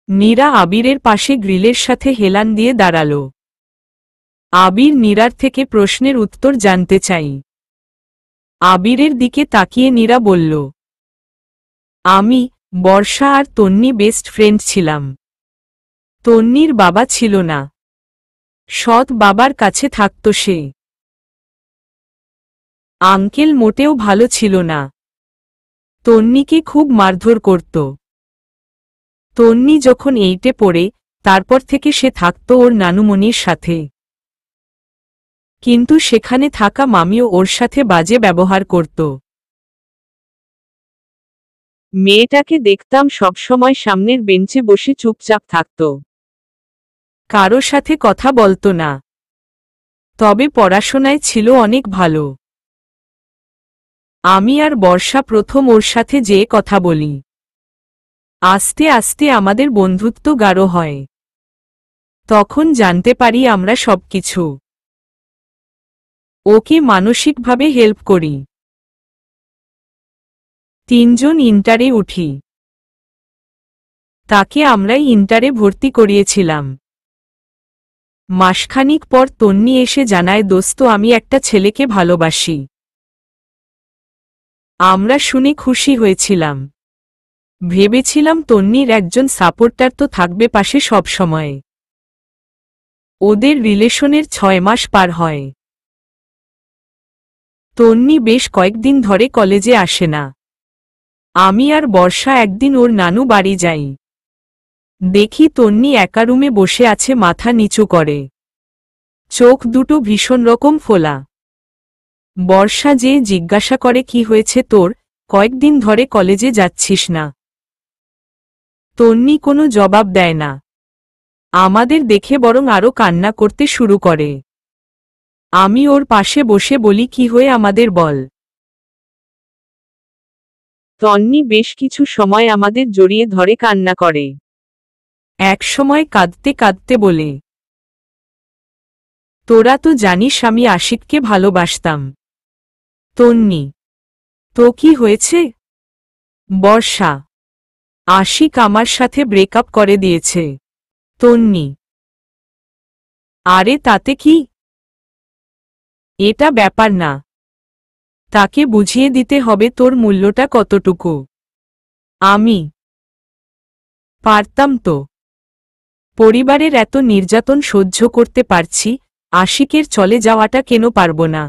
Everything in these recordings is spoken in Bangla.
নীরা আবিরের পাশে গ্রিলের সাথে হেলান দিয়ে দাঁড়াল। আবির নীরার থেকে প্রশ্নের উত্তর জানতে চাই। আবিরের দিকে তাকিয়ে নীরা বলল, আমি, বর্ষা আর তন্নি বেস্ট ফ্রেন্ড ছিলাম। তন্নির বাবা ছিল না, সৎ বাবার কাছে থাকত সে। আঙ্কেল মোটেও ভালো ছিল না, তন্নিকে খুব মারধর করত। তন্নি যখন 8-এ পড়ে, তারপর থেকে সে থাকত ওর নানুমণির সাথে। কিন্তু সেখানে থাকা মামিও ওর সাথে বাজে ব্যবহার করত। মেয়েটাকে দেখতাম সবসময় সামনের বেঞ্চে বসে চুপচাপ থাকত, কারো সাথে কথা বলতো না, তবে পড়াশোনায় ছিল অনেক ভালো। আমি আর বর্ষা প্রথম ওর সাথে যেয়ে কথা বলি। আস্তে আস্তে আমাদের বন্ধুত্ব গাঢ় হয়। তখন জানতে পারি আমরা সবকিছু। ওকে মানসিকভাবে হেল্প করি। 3 জন ইন্টারে উঠি। তাকে আমরাই ইন্টারে ভর্তি করিয়েছিলাম। মাসখানিক পর তন্নি এসে জানায়, দোস্ত আমি একটা ছেলেকে ভালোবাসি। আমরা শুনে খুশি হয়েছিলাম। ভেবেছিলাম তন্নির একজন সাপোর্টার তো থাকবে পাশে সব সময়। ওদের রিলেশনের 6 মাস পার হয়। তন্নি বেশ কয়েকদিন ধরে কলেজে আসে না। আমি আর বর্ষা একদিন ওর নানু বাড়ি যাই। দেখি তন্নি একা রুমে বসে আছে, মাথা নিচু করে, চোখ দুটো ভীষণ রকম ফোলা। বর্ষা যে জিজ্ঞাসা করে, কি হয়েছে তোর, কয়েকদিন ধরে কলেজে যাচ্ছিস না? তন্নি কোনো জবাব দেয় না। আমাদের দেখে বরং আরো কান্না করতে শুরু করে। আমি ওর পাশে বসে বলি, কি হয়ে আমাদের বল। তন্নি বেশ কিছু সময় আমাদের জড়িয়ে ধরে কান্না করে। এক সময় কাঁদতে কাঁদতে বলে, তোরা তো জানিস আমি আশিককে ভালোবাসতাম। তন্নি, তো কি হয়েছে? বর্ষা, আশিক আমার সাথে ব্রেকআপ করে দিয়েছে। তন্নি, আরে তাতে কি? এটা ব্যাপার না, তাকে বুঝিয়ে দিতে হবে তোর মূল্যটা কতটুকু। আমি পারতাম তো। পরিবারের এত নির্যাতন সহ্য করতে পারছি, আশিকের চলে যাওয়াটা কেন পারব না?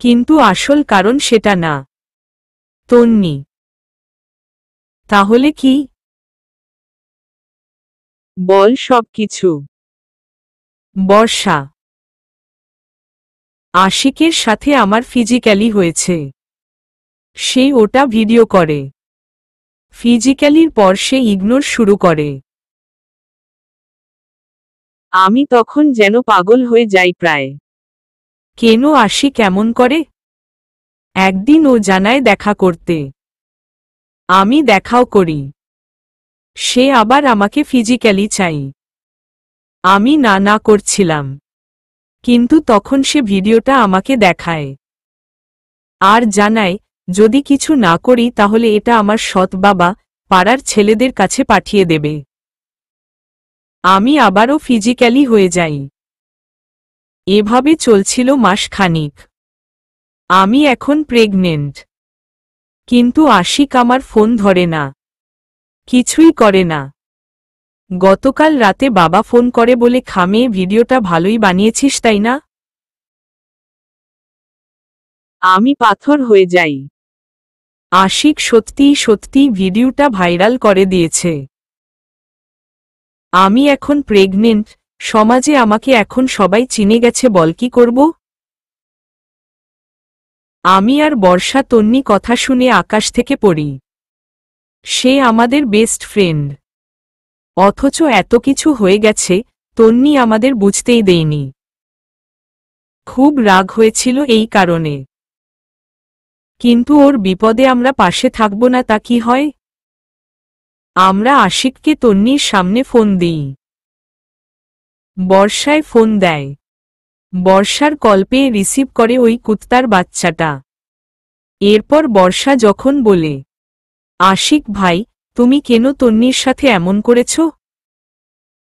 কিন্তু আসল কারণ সেটা না। তন্নি, তাহলে কি? বল সবকিছু। বর্ষা, আশিকের সাথে আমার ফিজিক্যালি হয়েছে। সে ওটা ভিডিও করে। ফিজিক্যালির পর সে ইগনোর শুরু করে। আমি তখন যেন পাগল হয়ে যাই প্রায়। কেন আশিক এমন করে? একদিন ও জানায় দেখা করতে। আমি দেখাও করি। সে আবার আমাকে ফিজিক্যালি চাই। আমি না না করছিলাম, কিন্তু তখন সে ভিডিওটা আমাকে দেখায় আর জানায়, যদি কিছু না করি তাহলে এটা আমার সৎ বাবা পাড়ার ছেলেদের কাছে পাঠিয়ে দেবে। আমি আবারও ফিজিক্যালি হয়ে যাই। এভাবে চলছিল মাস খানিক। আমি এখন প্রেগনেন্ট, কিন্তু আশিক আমার ফোন ধরে না, কিছুই করে না। গতকাল রাতে বাবা ফোন করে বলে, খামিয়ে ভিডিওটা ভালোই বানিয়েছিস তাই না? আমি পাথর হয়ে যাই। আশিক সত্যিই সত্যিই ভিডিওটা ভাইরাল করে দিয়েছে। আমি এখন প্রেগনেন্ট, সমাজে আমাকে এখন সবাই চিনে গেছে, বল কি করব? আমি আর বর্ষা তন্নি কথা শুনে আকাশ থেকে পড়ি। সে আমাদের বেস্ট ফ্রেন্ড, অথচ এত কিছু হয়ে গেছে তন্নি আমাদের বুঝতেই দেয়নি। খুব রাগ হয়েছিল এই কারণে। কিন্তু ওর বিপদে আমরা পাশে থাকব না তা কি হয়? আমরা আশিককে তন্নির সামনে ফোন দিই। বর্ষায় ফোন দেয়। বর্ষার কল পেয়ে রিসিভ করে ওই কুত্তার বাচ্চাটা। এরপর বর্ষা যখন বলে, আশিক ভাই তুমি কেন তন্নির সাথে এমন করেছ?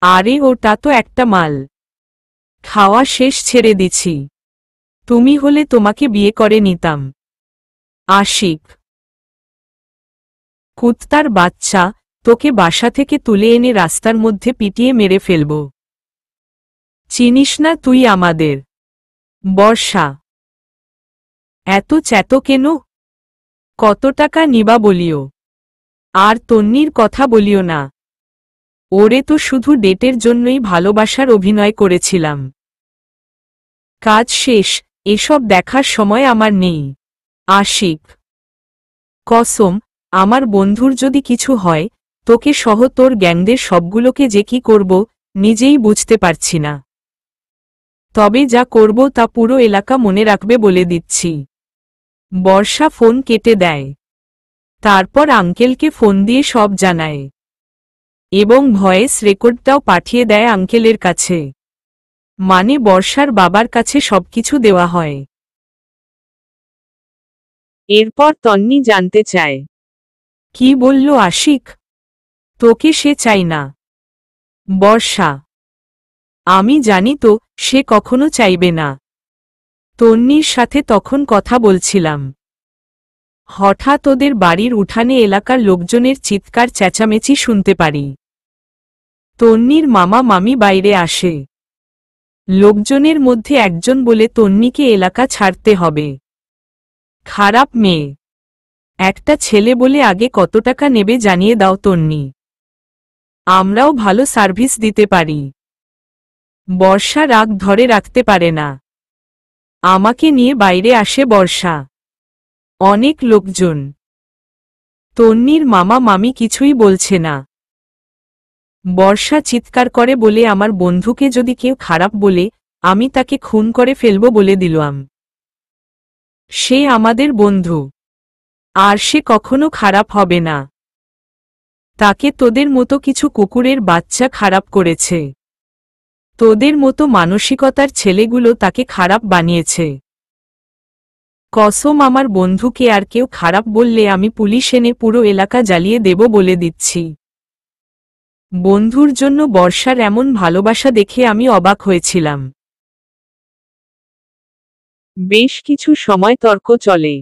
আরে ওটা তো একটা মাল। খাওয়া শেষ, ছেড়ে দিছি। তুমি হলে তোমাকে বিয়ে করে নিতাম। আশিক, কুত্তার বাচ্চা, তোকে বাসা থেকে তুলে এনে রাস্তার মধ্যে পিটিয়ে মেরে ফেলব। চিনিস না তুই আমাদের? বর্ষা, এত চ্যাতো কেন? কত টাকা নিবা বলিও? আর তন্নির কথা বলিও না। ওরে তো শুধু ডেটের জন্যই ভালোবাসার অভিনয় করেছিলাম। কাজ শেষ, এসব দেখার সময় আমার নেই। আশিক, কসম, আমার বন্ধুর যদি কিছু হয়, তোকে সহ তোর গ্যাংদের সবগুলোকে যে কি করব নিজেই বুঝতে পারছি না। তবে যা করব তা পুরো এলাকা মনে রাখবে বলে দিচ্ছি। বর্ষা ফোন কেটে দেয়। তারপর আঙ্কেলকে ফোন দিয়ে সব জানায় এবং ভয়েস রেকর্ডটাও পাঠিয়ে দেয় আঙ্কেলের কাছে। মানে বর্ষার বাবার কাছে সবকিছু দেওয়া হয়। এরপর তন্নি জানতে চায়, কি বলল আশিক? তোকে সে চাই না। বর্ষা, আমি জানি তো, সে কখনো চাইবে না। তন্নির সাথে তখন কথা বলছিলাম। হঠাৎ ওদের বাড়ির উঠানে এলাকার লোকজনের চিৎকার চেঁচামেচি শুনতে পারি। তন্নির মামা মামি বাইরে আসে। লোকজনের মধ্যে একজন বলে তন্নিকে এলাকা ছাড়তে হবে। খারাপ মেয়ে। একটা ছেলে বলে আগে কত টাকা নেবে জানিয়ে দাও তন্নি। আমরাও ভালো সার্ভিস দিতে পারি। বর্ষা রাগ ধরে রাখতে পারে না। আমাকে নিয়ে বাইরে আসে বর্ষা। অনেক লোকজন। তন্নির মামা মামি কিছুই বলছে না। বর্ষা চিৎকার করে বলে, আমার বন্ধুকে যদি কেউ খারাপ বলে, আমি তাকে খুন করে ফেলব বলে দিলাম। সে আমাদের বন্ধু, আর সে কখনো খারাপ হবে না। তাকে তোদের মতো কিছু কুকুরের বাচ্চা খারাপ করেছে। তোদের মতো মানসিকতার ছেলেগুলো তাকে খারাপ বানিয়েছে। কসম, আমার বন্ধুকে আর কেউ খারাপ বললে আমি পুলিশ এনে পুরো এলাকা জ্বালিয়ে দেব বলে দিচ্ছি। বন্ধুর জন্য বর্ষার এমন ভালোবাসা দেখে আমি অবাক হয়েছিলাম। বেশ কিছু সময় তর্ক চলে।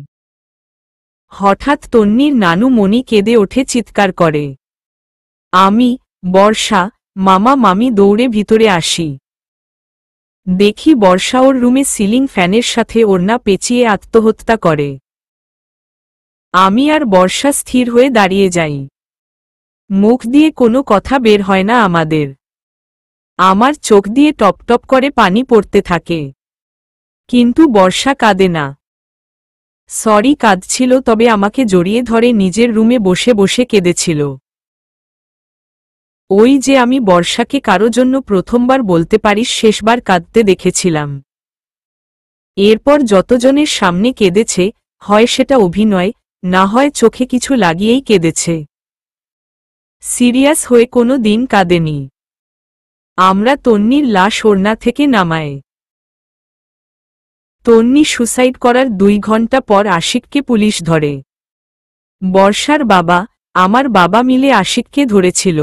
হঠাৎ তন্নির নানু মনি কেঁদে ওঠে, চিৎকার করে। আমি, বর্ষা, মামা মামি দৌড়ে ভিতরে আসি। দেখি বর্ষা ওর রুমে সিলিং ফ্যানের সাথে ওড়না পেঁচিয়ে আত্মহত্যা করে। আমি আর বর্ষা স্থির হয়ে দাঁড়িয়ে যাই। মুখ দিয়ে কোনো কথা বের হয় না আমাদের। আমার চোখ দিয়ে টপটপ করে পানি পড়তে থাকে। কিন্তু বর্ষা কাঁদে না। সরি কাঁদছিল, তবে আমাকে জড়িয়ে ধরে নিজের রুমে বসে বসে কেঁদেছিল। ওই যে আমি বর্ষাকে কারো জন্য প্রথমবার বলতে পারিস শেষবার কাঁদতে দেখেছিলাম। এরপর যতজনের সামনে কেঁদেছে, হয় সেটা অভিনয়, না হয় চোখে কিছু লাগিয়েই কেঁদেছে। সিরিয়াস হয়ে কোনো দিন কাঁদেনি। আমরা তন্নির লাশ ওড়না থেকে নামাই। তন্নি সুসাইড করার 2 ঘন্টা পর আশিককে পুলিশ ধরে। বর্ষার বাবা, আমার বাবা মিলে আশিককে ধরেছিল।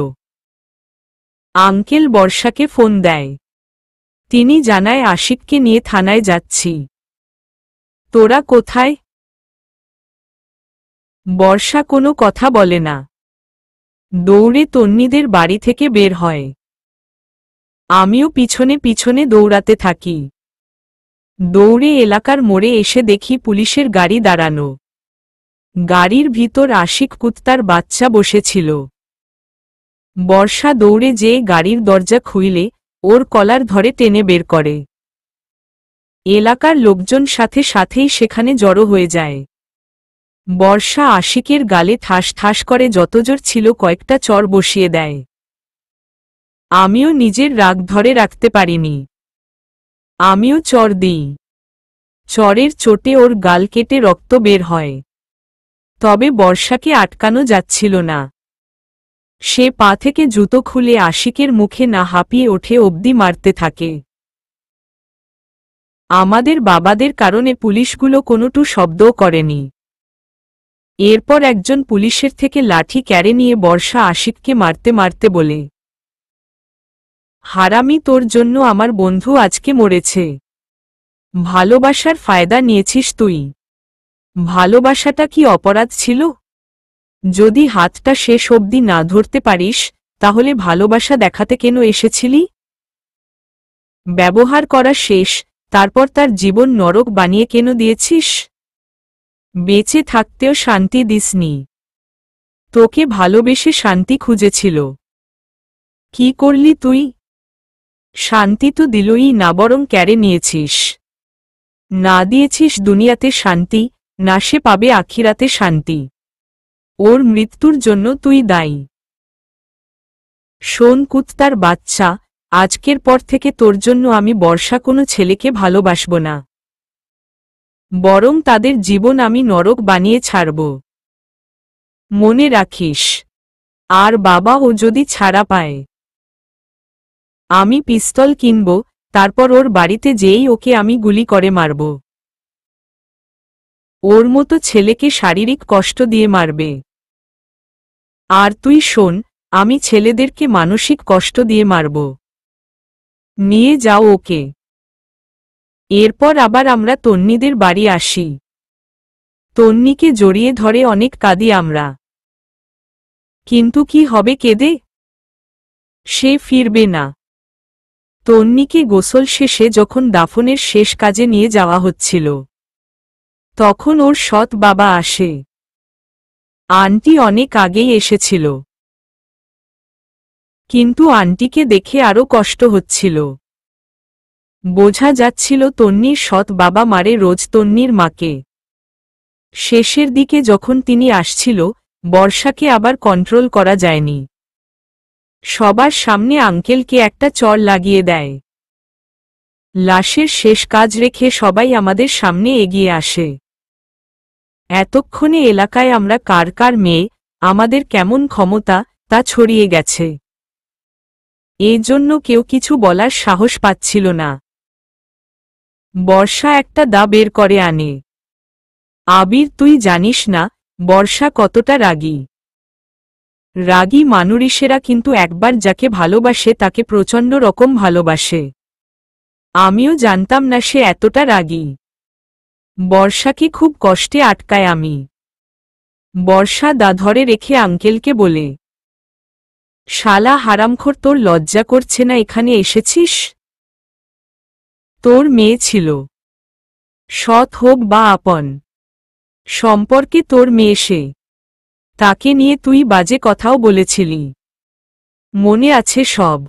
আঙ্কেল বর্ষাকে ফোন দেয়। তিনি জানায় আশিককে নিয়ে থানায় যাচ্ছি। তোরা কোথায়? বর্ষা কোনো কথা বলে না। দৌড়ে তন্নিদের বাড়ি থেকে বের হয়। আমিও পিছনে পিছনে দৌড়াতে থাকি। দৌড়ে এলাকার মোড়ে এসে দেখি পুলিশের গাড়ি দাঁড়ানো। গাড়ির ভিতর আশিক কুত্তার বাচ্চা বসেছিল। বর্ষা দৌড়ে যেয়ে গাড়ির দরজা খুইলে ওর কলার ধরে টেনে বের করে। এলাকার লোকজন সাথে সাথেই সেখানে জড়ো হয়ে যায়। বর্ষা আশিকের গালে ঠাস ঠাস করে যতজোর ছিল কয়েকটা চর বসিয়ে দেয়। আমিও নিজের রাগ ধরে রাখতে পারিনি। আমিও চর দিই। চরের চোটে ওর গাল কেটে রক্ত বের হয়। তবে বর্ষাকে আটকানো যাচ্ছিল না। সে পা থেকে জুতো খুলে আশিকের মুখে না হাঁপিয়ে ওঠে অবধি মারতে থাকে। আমাদের বাবাদের কারণে পুলিশগুলো কোনোটু শব্দও করেনি। এরপর একজন পুলিশের থেকে লাঠি কেড়ে নিয়ে বর্ষা আশিককে মারতে মারতে বলে, হারামি, তোর জন্য আমার বন্ধু আজকে মরেছে। ভালোবাসার ফায়দা নিয়েছিস তুই। ভালোবাসাটা কি অপরাধ ছিল? যদি হাতটা শেষ অবধি না ধরতে পারিস তাহলে ভালোবাসা দেখাতে কেন এসেছিলি? ব্যবহার করা শেষ, তারপর তার জীবন নরক বানিয়ে কেন দিয়েছিস? বেঁচে থাকতেও শান্তি দিসনি। তোকে ভালোবেসে শান্তি খুঁজেছিল। কি করলি তুই? শান্তি তো দিলই না, বরং কেড়ে নিয়েছিস। না দিয়েছিস দুনিয়াতে শান্তি, না সে পাবে আখিরাতে শান্তি। ওর মৃত্যুর জন্য তুই দায়ী। শোন কুত্তার বাচ্চা, আজকের পর থেকে তোর জন্য আমি বর্ষা কোনো ছেলেকে ভালোবাসব না, বরং তাদের জীবন আমি নরক বানিয়ে ছাড়ব। মনে রাখিস। আর বাবা, ও যদি ছাড়া পায়, আমি পিস্তল কিনব, তারপর ওর বাড়িতে যেই ওকে আমি গুলি করে মারব। ওর মতো ছেলেকে শারীরিক কষ্ট দিয়ে মারবে। আর তুই শোন, আমি ছেলেদেরকে মানসিক কষ্ট দিয়ে মারব। নিয়ে যাও ওকে। এরপর আবার আমরা তন্নিদের বাড়ি আসি। তন্নিকে জড়িয়ে ধরে অনেক কাঁদি আমরা। কিন্তু কি হবে কেঁদে? সে ফিরবে না। তন্নিকে গোসল শেষে যখন দাফনের শেষ কাজে নিয়ে যাওয়া হচ্ছিল, তখন ওর সৎ বাবা আসে। আন্টি অনেক আগেই এসেছিল, কিন্তু আন্টিকে দেখে আরো কষ্ট হচ্ছিল। বোঝা যাচ্ছিল তন্নির সৎ বাবা মারে রোজ তন্নির মাকে। শেষের দিকে যখন তিনি আসছিল, বর্ষাকে আবার কন্ট্রোল করা যায়নি। সবার সামনে আঙ্কেলকে একটা চড় লাগিয়ে দেয়। লাশের শেষ কাজ রেখে সবাই আমাদের সামনে এগিয়ে আসে। এতক্ষণে এলাকায় আমরা কার কার মেয়ে, আমাদের কেমন ক্ষমতা তা ছড়িয়ে গেছে। এজন্য কেউ কিছু বলার সাহস পাচ্ছিল না। বর্ষা একটা দা বের করে আনে। আবির, তুই জানিস না বর্ষা কতটা রাগী। রাগী মানুষেরা কিন্তু একবার যাকে ভালোবাসে তাকে প্রচণ্ড রকম ভালোবাসে। আমিও জানতাম না সে এতটা রাগী। বর্ষাকে খুব কষ্টে আটকায় আমি। বর্ষা দা ধরে রেখে আঙ্কেলকে বলে, শালা হারামখোর, তোর লজ্জা করছে না এখানে এসেছিস? তোর মেয়ে ছিল, সৎ হোক বা আপন সম্পর্কে তোর মেয়ে সে। তাকে নিয়ে তুই বাজে কথাও বলেছিলি, মনে আছে সব?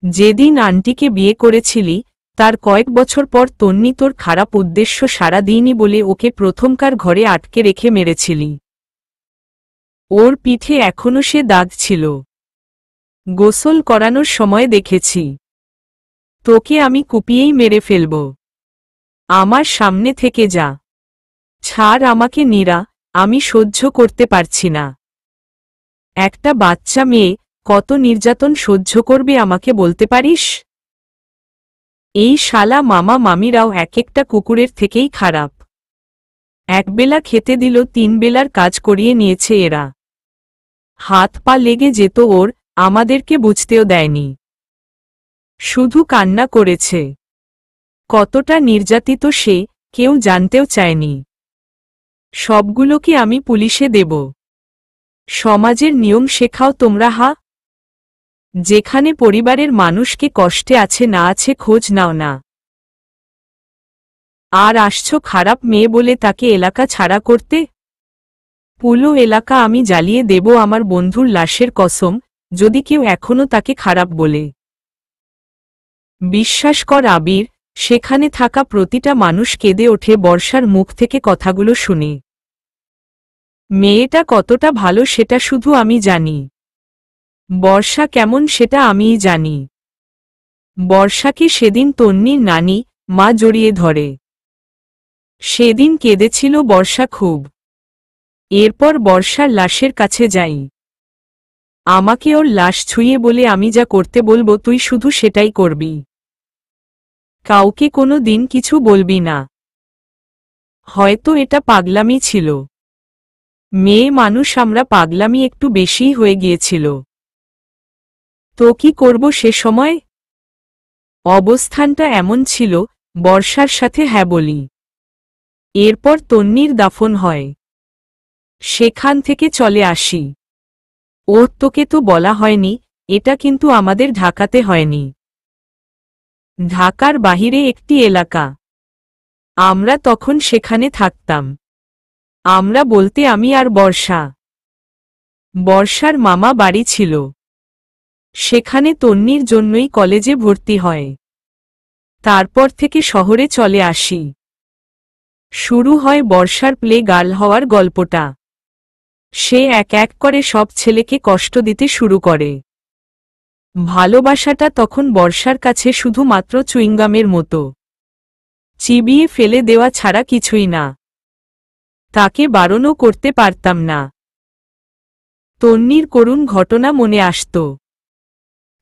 যেদিন আন্টিকে বিয়ে করেছিলি তার কয়েক বছর পর তন্নি তোর খারাপ উদ্দেশ্য সারা দিইনি বলে ওকে প্রথমকার ঘরে আটকে রেখে মেরেছিলি। ওর পিঠে এখনো সে দাগ ছিল। গোসল করানোর সময় দেখেছি। তোকে আমি কুপিয়েই মেরে ফেলব। আমার সামনে থেকে যা। ছাড় আমাকে নীরা, আমি সহ্য করতে পারছি না। একটা বাচ্চা মেয়ে কত নির্যাতন সহ্য করবে আমাকে বলতে পারিস? এই শালা মামা মামিরাও এক একটা কুকুরের থেকেই খারাপ। একবেলা খেতে দিল, 3 বেলার কাজ করিয়ে নিয়েছে এরা। হাত পা লেগে যেত ওর, আমাদেরকে বুঝতেও দেয়নি। শুধু কান্না করেছে। কতটা নির্যাতিত সে কেউ জানতেও চায়নি। সবগুলোকে আমি পুলিশে দেব। সমাজের নিয়ম শেখাও তোমরা। যেখানে পরিবারের মানুষকে কষ্টে আছে না আছে খোঁজ নাও না। আর আসছো খারাপ মেয়ে বলে তাকে এলাকা ছাড়া করতে? পুরো এলাকা আমি জ্বালিয়ে দেব আমার বন্ধুর লাশের কসম, যদি কেউ এখনো তাকে খারাপ বলে। বিশ্বাস কর আবির, সেখানে থাকা প্রতিটা মানুষ কেঁদে ওঠে বর্ষার মুখ থেকে কথাগুলো শুনে। মেয়েটা কতটা ভালো সেটা শুধু আমি জানি। বর্ষা কেমন সেটা আমিই জানি। বর্ষাকে সেদিন তন্নির নানি মা জড়িয়ে ধরে। সেদিন কেঁদেছিল বর্ষা খুব। এরপর বর্ষার লাশের কাছে যাই। আমাকে ওর লাশ ছুঁয়ে বলে, আমি যা করতে বলবো তুই শুধু সেটাই করবি। কাউকে কোনো দিন কিছু বলবি না। হয়তো এটা পাগলামি ছিল। মেয়ে মানুষ আমরা পাগলামি একটু বেশিই হয়ে গিয়েছিল। তো কি করব সে সময়? অবস্থানটা এমন ছিল, বর্ষার সাথে হ্যাঁ বলি। এরপর তন্নির দাফন হয়। সেখান থেকে চলে আসি। ও তোকে তো বলা হয়নি, এটা কিন্তু আমাদের ঢাকাতে হয়নি। ঢাকার বাহিরে একটি এলাকা। আমরা তখন সেখানে থাকতাম। আমরা বলতে আমি আর বর্ষা। বর্ষার মামা বাড়ি ছিল। সেখানে তন্নির জন্যই কলেজে ভর্তি হয়। তারপর থেকে শহরে চলে আসি। শুরু হয় বর্ষার প্লে গার্ল হওয়ার গল্পটা। সে এক এক করে সব ছেলেকে কষ্ট দিতে শুরু করে। ভালোবাসাটা তখন বর্ষার কাছে শুধুমাত্র চুইংগামের মতো, চিবিয়ে ফেলে দেওয়া ছাড়া কিছুই না। তাকে বারণও করতে পারতাম না। তন্নির করুণ ঘটনা মনে আসত।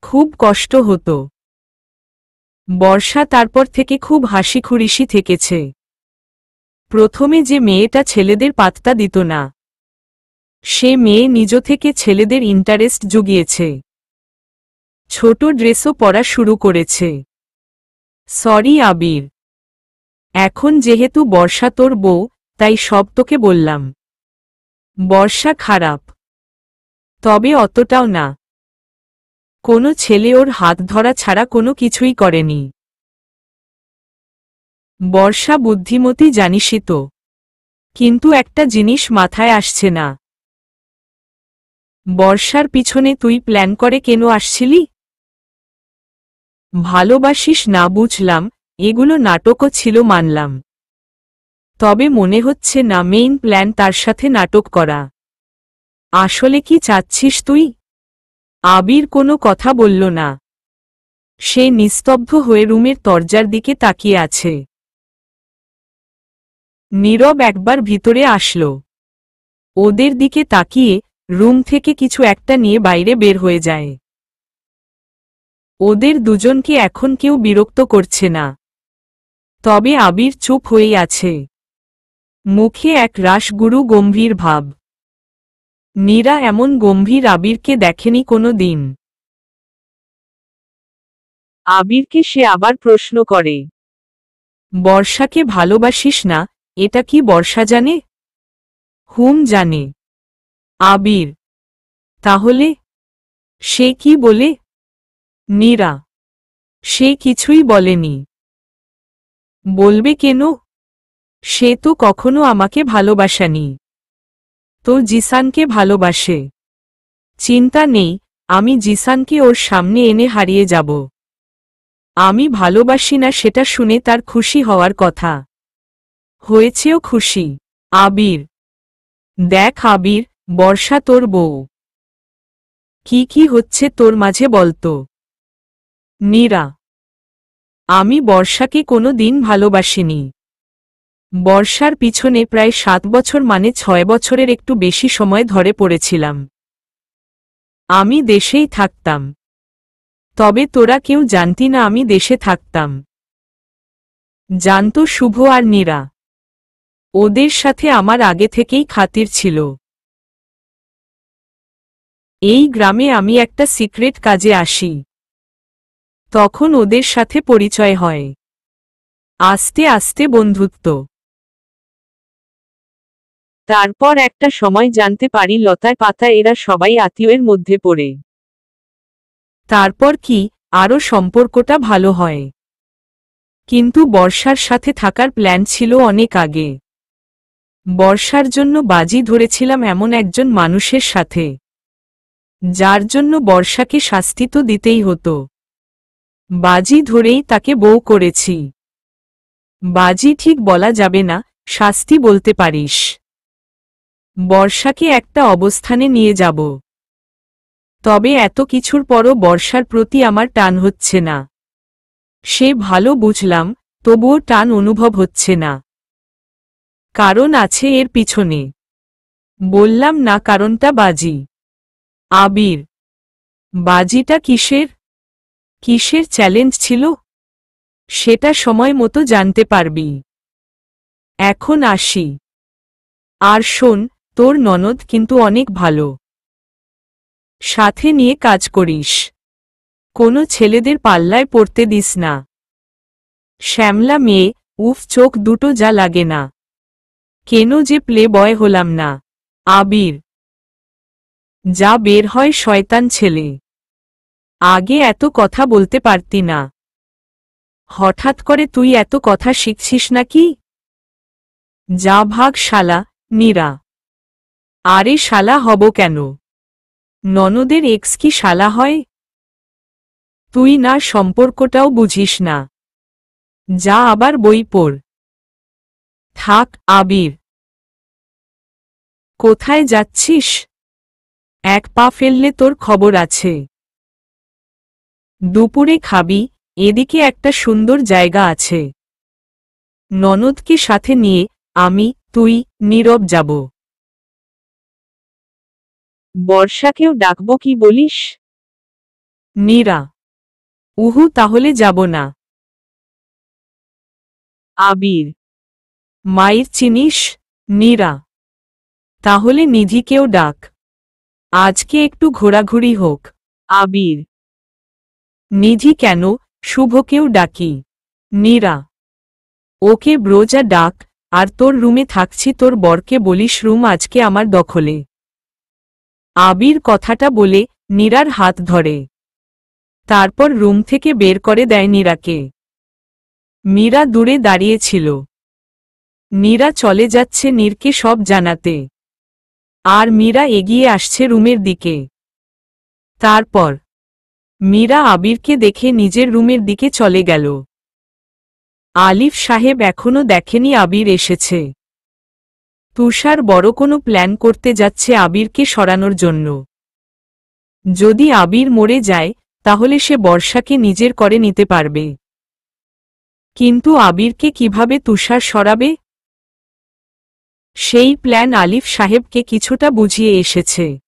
খুব কষ্ট হতো। বর্ষা তারপর থেকে খুব হাসিখুশি থেকেছে। প্রথমে যে মেয়েটা ছেলেদের পাত্তা দিত না, সে মেয়ে নিজ থেকে ছেলেদের ইন্টারেস্ট জুগিয়েছে। ছোট ড্রেসও পরা শুরু করেছে। সরি আবির, এখন যেহেতু বর্ষা তোর বউ, তাই সব তোকে বললাম। বর্ষা খারাপ, তবে অতটাও না। কোনো ছেলে ওর হাত ধরা ছাড়া কোনো কিছুই করেনি। বর্ষা বুদ্ধিমতী জানিসই তো, কিন্তু একটা জিনিস মাথায় আসছে না। বর্ষার পিছনে তুই প্ল্যান করে কেন আসছিলি? ভালোবাসিস না বুঝলাম, এগুলো নাটকও ছিল মানলাম। তবে মনে হচ্ছে না মেইন প্ল্যান তার সাথে নাটক করা। আসলে কি চাচ্ছিস তুই? আবির কোনো কথা বলল না। সে নিস্তব্ধ হয়ে রুমের দরজার দিকে তাকিয়ে আছে। নীরব একবার ভিতরে আসল। ওদের দিকে তাকিয়ে রুম থেকে কিছু একটা নিয়ে বাইরে বের হয়ে যায়। ওদের দুজনকে এখন কেউ বিরক্ত করছে না। তবে আবির চুপ হয়েই আছে। মুখে এক রাসগুরু গম্ভীর ভাব। নীরা এমন গম্ভীর আবিরকে দেখেনি কোনো দিন। আবিরকে সে আবার প্রশ্ন করে, বর্ষাকে ভালোবাসিস না, এটা কি বর্ষা জানে? হুম জানে। আবির, তাহলে সে কি বলে? নীরা, সে কিছুই বলেনি। বলবে কেন? সে তো কখনো আমাকে ভালোবাসেনি। তো জিসানকে ভালোবাসে। চিন্তা নেই, আমি জিসানকে ওর সামনে এনে হারিয়ে যাব। আমি ভালোবাসি না সেটা শুনে তার খুশি হওয়ার কথা। হয়েছেও খুশি। আবির, দেখ আবির, বর্ষা তোর বউ। কি কি হচ্ছে তোর মাঝে বলতো? নীরা, আমি বর্ষাকে কোনো দিন ভালোবাসিনি। বর্ষার পিছনে প্রায় 7 বছর মানে 6 বছরের একটু বেশি সময় ধরে পড়েছিলাম। আমি দেশেই থাকতাম। তবে তোরা কেউ জানতি না আমি দেশে থাকতাম। জানত শুভ আর নীরা। ওদের সাথে আমার আগে থেকেই খাতির ছিল। এই গ্রামে আমি একটা সিক্রেট কাজে আসি। তখন ওদের সাথে পরিচয় হয়। আস্তে আস্তে বন্ধুত্ব। তারপর একটা সময় জানতে পারি লতায় পাতা এরা সবাই আত্মীয়ের মধ্যে পড়ে। তারপর কি, আরও সম্পর্কটা ভালো হয়। কিন্তু বর্ষার সাথে থাকার প্ল্যান ছিল অনেক আগে। বর্ষার জন্য বাজি ধরেছিলাম এমন একজন মানুষের সাথে, যার জন্য বর্ষাকে শাস্তি তো দিতেই হতো। বাজি ধরেই তাকে বউ করেছি। বাজি ঠিক বলা যাবে না, শাস্তি বলতে পারিস। বর্ষাকে একটা অবস্থানে নিয়ে যাব। তবে এত কিছুর পরও বর্ষার প্রতি আমার টান হচ্ছে না। সে ভালো বুঝলাম, তবুও টান অনুভব হচ্ছে না। কারণ আছে এর পিছনে। বললাম না কারণটা বাজি। আবির, বাজিটা কিসের? কিসের চ্যালেঞ্জ ছিল? সেটা সময় মতো জানতে পারবি। এখন আসি। আর শোন, তোর ননদ কিন্তু অনেক ভালো। সাথে নিয়ে কাজ করিস। কোনো ছেলেদের পাল্লায় পড়তে দিস না। শ্যামলা মেয়ে, উফ, চোখ দুটো যা লাগে না। কেন যে প্লে বয় হলাম না। আবির, যা বের হয় শয়তান ছেলে। আগে এত কথা বলতে পারতি না। হঠাৎ করে তুই এত কথা শিখছিস নাকি? যা ভাগ শালা, নীরা। আরে শালা হব কেন? ননদের এক্স কি শালা হয়? তুই না সম্পর্কটাও বুঝিস না। যা আবার বই পড়। থাক আবির। কোথায় যাচ্ছিস? এক পা ফেললে তোর খবর আছে। দুপুরে খাবি, এদিকে একটা সুন্দর জায়গা আছে। ননদকে সাথে নিয়ে আমি, তুই, নীরব যাব। বর্ষাকেও ডাকব কি বলিস? নীরা, উহু, তাহলে যাব না। আবির, মায়ের চিনিস? নীরা, তাহলে নিধিকেও ডাক। আজকে একটু ঘোরাঘুরি হোক। আবির, নিধি কেন, শুভকেও ডাকি। নীরা, ওকে ব্রোজা ডাক। আর তোর রুমে থাকছি, তোর বরকে বলিস রুম আজকে আমার দখলে। আবির কথাটা বলে নীরার হাত ধরে। তারপর রুম থেকে বের করে দেয় নীরাকে। মীরা দূরে দাঁড়িয়েছিল। নীরা চলে যাচ্ছে নীরকে সব জানাতে। আর মীরা এগিয়ে আসছে রুমের দিকে। তারপর মীরা আবিরকে দেখে নিজের রুমের দিকে চলে গেল। আলিফ সাহেব এখনো দেখেনি আবির এসেছে। তুষার বড় কোনো প্ল্যান করতে যাচ্ছে আবিরকে সরানোর জন্য। যদি আবির মরে যায় তাহলে সে বর্ষাকে নিজের করে নিতে পারবে। কিন্তু আবিরকে কিভাবে তুষার সরাবে? সেই প্ল্যান আলিফ সাহেবকে কিছুটা বুঝিয়ে এসেছে।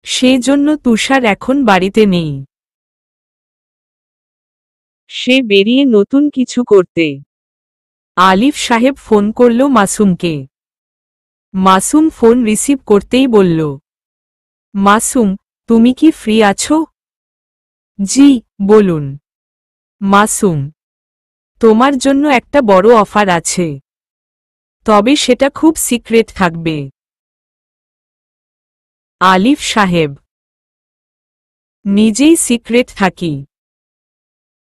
সেজন্য তুষার এখন বাড়িতে নেই। সে বেরিয়ে নতুন কিছু করতে। আলিফ সাহেব ফোন করল মাসুমকে। মাসুম ফোন রিসিভ করতেই বলল, মাসুম, তুমি কি ফ্রি আছো? জি, বলুন। মাসুম, তোমার জন্য একটা বড় অফার আছে। তবে সেটা খুব সিক্রেট থাকবে। আলিফ সাহেব, নিজেই সিক্রেট থাকি।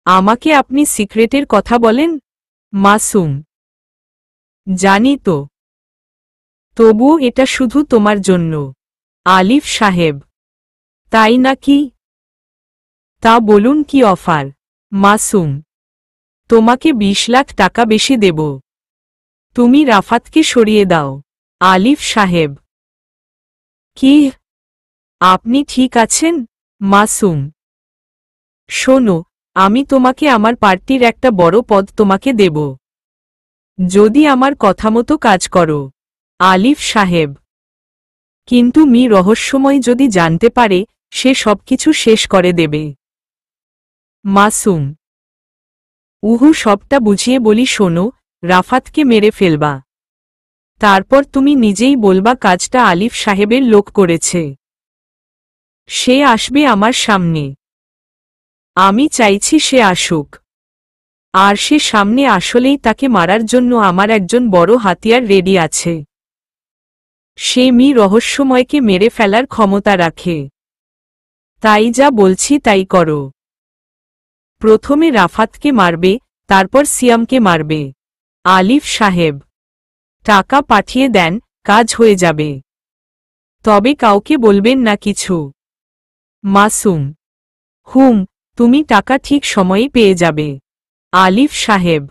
আমাকে আপনি সিক্রেটের কথা বলেন? মাসুম, জানি তো। তবুও এটা শুধু তোমার জন্য। আলিফ সাহেব, তাই নাকি? তা বলুন কি অফার? মাসুম, তোমাকে 20 লাখ টাকা বেশি দেব। তুমি রাফাতকে সরিয়ে দাও। আলিফ সাহেব, কি? আপনি ঠিক আছেন? মাসুম, শোনো, আমি তোমাকে আমার পার্টির একটা বড় পদ তোমাকে দেব যদি আমার কথামতো কাজ করো। আলিফ সাহেব, কিন্তু রহস্যময় যদি জানতে পারে সে সবকিছু শেষ করে দেবে। মাসুম, উহু, সবটা বুঝিয়ে বলি শোনো, রাফাতকে মেরে ফেলবা। তারপর তুমি নিজেই বলবা কাজটা আলিফ সাহেবের লোক করেছে। সে আসবে আমার সামনে। আমি চাইছি সে আসুক। আর সে সামনে আসলেই তাকে মারার জন্য আমার একজন বড় হাতিয়ার রেডি আছে। সে রহস্যময়কে মেরে ফেলার ক্ষমতা রাখে। তাই যা বলছি তাই করো। প্রথমে রাফাতকে মারবে, তারপর সিয়ামকে মারবে। আলিফ সাহেব, টাকা পাঠিয়ে দেন, কাজ হয়ে যাবে। তবে কাউকে বলবেন না কিছু। মাসুম, হুম, তুমি টাকা ঠিক সময়ে পেয়ে যাবে। আলিফ সাহেব।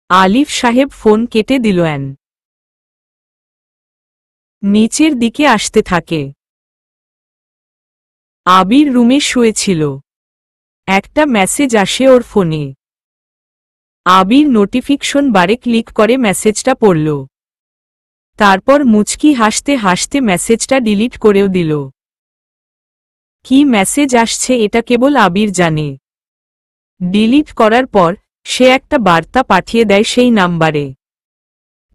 আলিফ সাহেব ফোন কেটে দিলেন। নিচের দিকে আসতে থাকে। আবির রুমে শুয়েছিল। একটা মেসেজ আসে ওর ফোনে। আবির নোটিফিকেশন বারে ক্লিক করে মেসেজটা পড়ল। তারপর মুচকি হাসতে হাসতে মেসেজটা ডিলিট করেও দিল। কি মেসেজ আসছে এটা কেবল আবির জানে। ডিলিট করার পর সে একটা বার্তা পাঠিয়ে দেয় সেই নাম্বারে।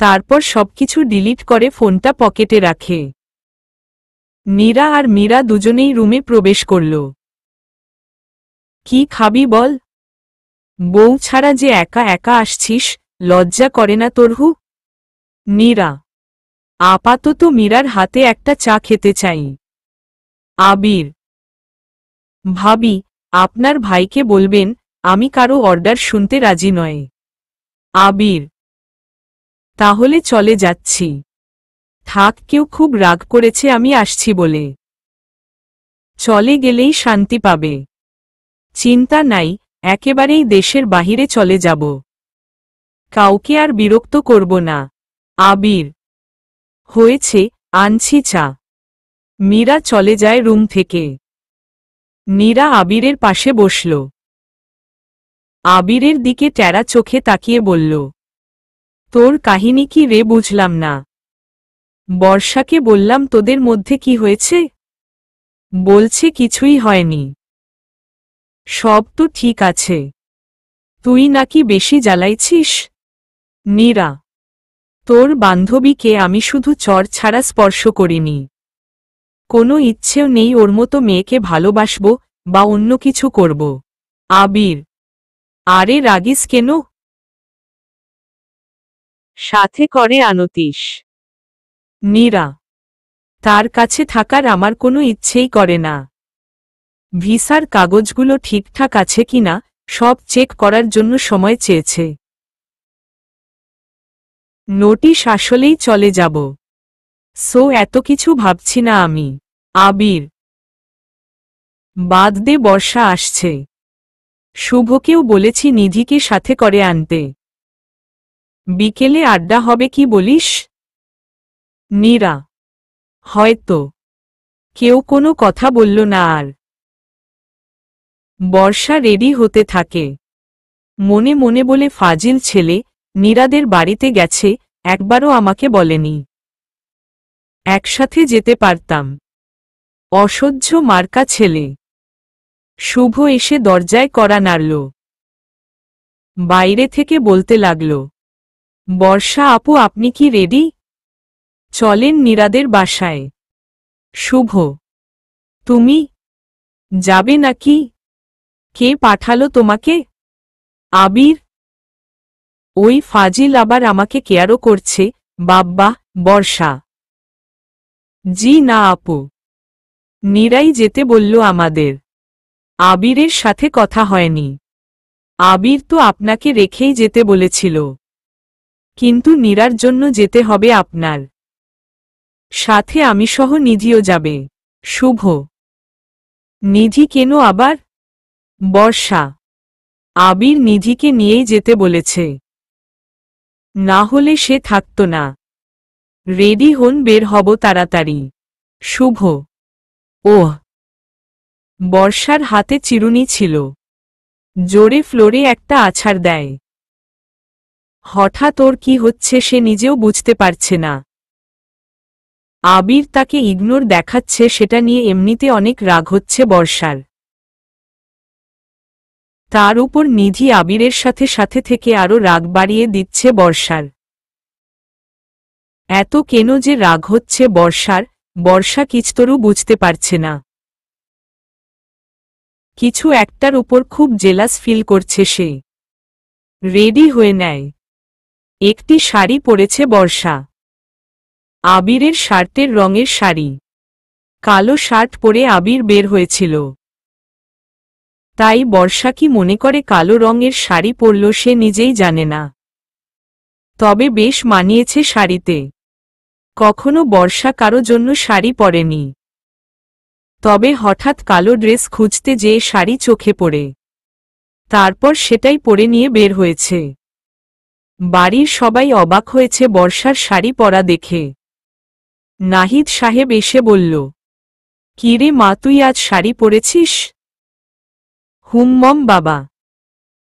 তারপর সবকিছু ডিলিট করে ফোনটা পকেটে রাখে। নীরা আর মীরা দুজনেই রুমে প্রবেশ করল। কি খাবি বল? বউ ছাড়া যে একা একা আসছিস, লজ্জা করে না তোর? নীরা আপাতত মীরার হাতে একটা চা খেতে চাই। আবির ভাবি, আপনার ভাইকে বলবেন আমি কারো অর্ডার শুনতে রাজি নয়। আবির তাহলে চলে যাচ্ছি। থাক, কেউ খুব রাগ করেছে আমি আসছি বলে। চলে গেলেই শান্তি পাবে। চিন্তা নাই, একেবারেই দেশের বাহিরে চলে যাব। কাউকে আর বিরক্ত করব না। আবির হয়েছে, আনছি চা। মীরা চলে যায় রুম থেকে। নীরা আবিরের পাশে বসল। আবিরের দিকে টেরা চোখে তাকিয়ে বলল, তোর কাহিনী কি রে? বুঝলাম না। বর্ষাকে বললাম তোদের মধ্যে কি হয়েছে, বলছে কিছুই হয়নি। সব তো ঠিক আছে, তুই নাকি বেশি জ্বালাইছিস। নীরা তোর বান্ধবীকে আমি শুধু চর ছাড়া স্পর্শ করিনি। কোনো ইচ্ছেও নেই ওর মতো মেয়েকে ভালোবাসব বা অন্য কিছু করব। আবির আরে রাগিস কেন? সাথে করে আনতিস। নীরা তার কাছে থাকার আমার কোনো ইচ্ছেই করে না। ভিসার কাগজগুলো ঠিকঠাক আছে কিনা সব চেক করার জন্য সময় চেয়েছে। নোটিশ আসলেই চলে যাব। সো এত কিছু ভাবছি না আমি। আবির বাদ দে, বর্ষা আসছে। শুভকেও বলেছি নিধিকে সাথে করে আনতে। বিকেলে আড্ডা হবে, কি বলিস? নীরা হয়তো। কেউ কোনো কথা বলল না আর। বর্ষা রেডি হতে থাকে। মনে মনে বলে, ফাজিল ছেলে, নীরাদের বাড়িতে গেছে, একবারও আমাকে বলেনি। একসাথে যেতে পারতাম। অসহ্য মার্কা ছেলে। শুভ এসে দরজায় কড়া নাড়ল। বাইরে থেকে বলতে লাগল, বর্ষা আপু আপনি কি রেডি? চলেন নীরাদের বাসায়। শুভ তুমি যাবে নাকি? কে পাঠালো তোমাকে? আবির ওই ফাজিল আবার আমাকে কেয়ারও করছে। বাব্বা। বর্ষা জি না আপু, নীরাই যেতে বলল আমাদের। আবিরের সাথে কথা হয়নি। আবির তো আপনাকে রেখেই যেতে বলেছিল। কিন্তু নীরার জন্য যেতে হবে আপনার সাথে, আমি সহ নিধিও যাবে। শুভ নিধি কেন আবার? বর্ষা আবির নিধিকে নিয়েই যেতে বলেছে। না হলে সে থাকত না। রেডি হন, বের হব তাড়াতাড়ি। শুভ ওহ। বর্ষার হাতে চিরুনি ছিল। জোরে ফ্লোরে একটা আছাড় দেয়। হঠাৎ ওর কি হচ্ছে সে নিজেও বুঝতে পারছে না। আবির তাকে ইগনোর দেখাচ্ছে, সেটা নিয়ে এমনিতে অনেক রাগ হচ্ছে বর্ষার। তার উপর নিধি আবিরের সাথে সাথে থেকে আরও রাগ বাড়িয়ে দিচ্ছে বর্ষার। এত কেন যে রাগ হচ্ছে বর্ষার, বর্ষা কিচতরু বুঝতে পারছে না। কিছু একটার উপর খুব জেলাস ফিল করছে সে। রেডি হয়ে নেয়। একটি শাড়ি পরেছে বর্ষা। আবিরের শার্টের রঙের শাড়ি। কালো শার্ট পরে আবির বের হয়েছিল। তাই বর্ষা কি মনে করে কালো রঙের শাড়ি পরল সে নিজেই জানে না। তবে বেশ মানিয়েছে শাড়িতে। কখনো বর্ষা কারো জন্য শাড়ি পরেনি। তবে হঠাৎ কালো ড্রেস খুঁজতে যেয়ে শাড়ি চোখে পড়ে। তারপর সেটাই পরে নিয়ে বের হয়েছে। বাড়ির সবাই অবাক হয়েছে বর্ষার শাড়ি পরা দেখে। নাহিদ সাহেব এসে বলল, কিরে মা, তুই আজ শাড়ি পরেছিস? হুম্মম বাবা,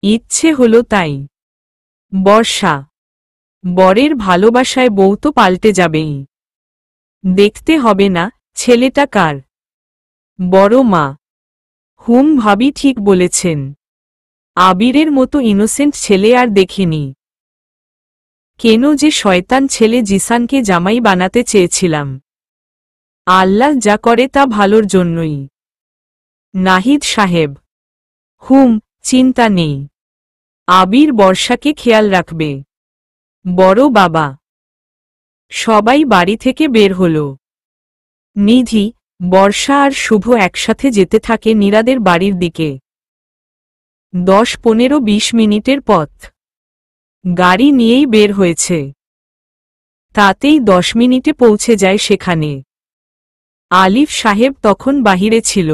ইচ্ছে হলো তাই। বর্ষা বরের ভালোবাসায় বউ তো পাল্টে যাবেই। দেখতে হবে না ছেলেটা কার। বড় মা ভাবি ঠিক বলেছেন। আবিরের মতো ইনোসেন্ট ছেলে আর দেখিনি। কেন যে শয়তান ছেলে জিসানকে জামাই বানাতে চেয়েছিলাম। আল্লাহ যা করে তা ভালোর জন্যই। নাহিদ সাহেব। চিন্তা নেই। আবির বর্ষাকে খেয়াল রাখবে। বড় বাবা। সবাই বাড়ি থেকে বের হল। নিধি, বর্ষা আর শুভ একসাথে যেতে থাকে নীরাদের বাড়ির দিকে। 10-15-20 মিনিটের পথ। গাড়ি নিয়েই বের হয়েছে। তাতেই 10 মিনিটে পৌঁছে যায় সেখানে। আলিফ সাহেব তখন বাহিরে ছিল।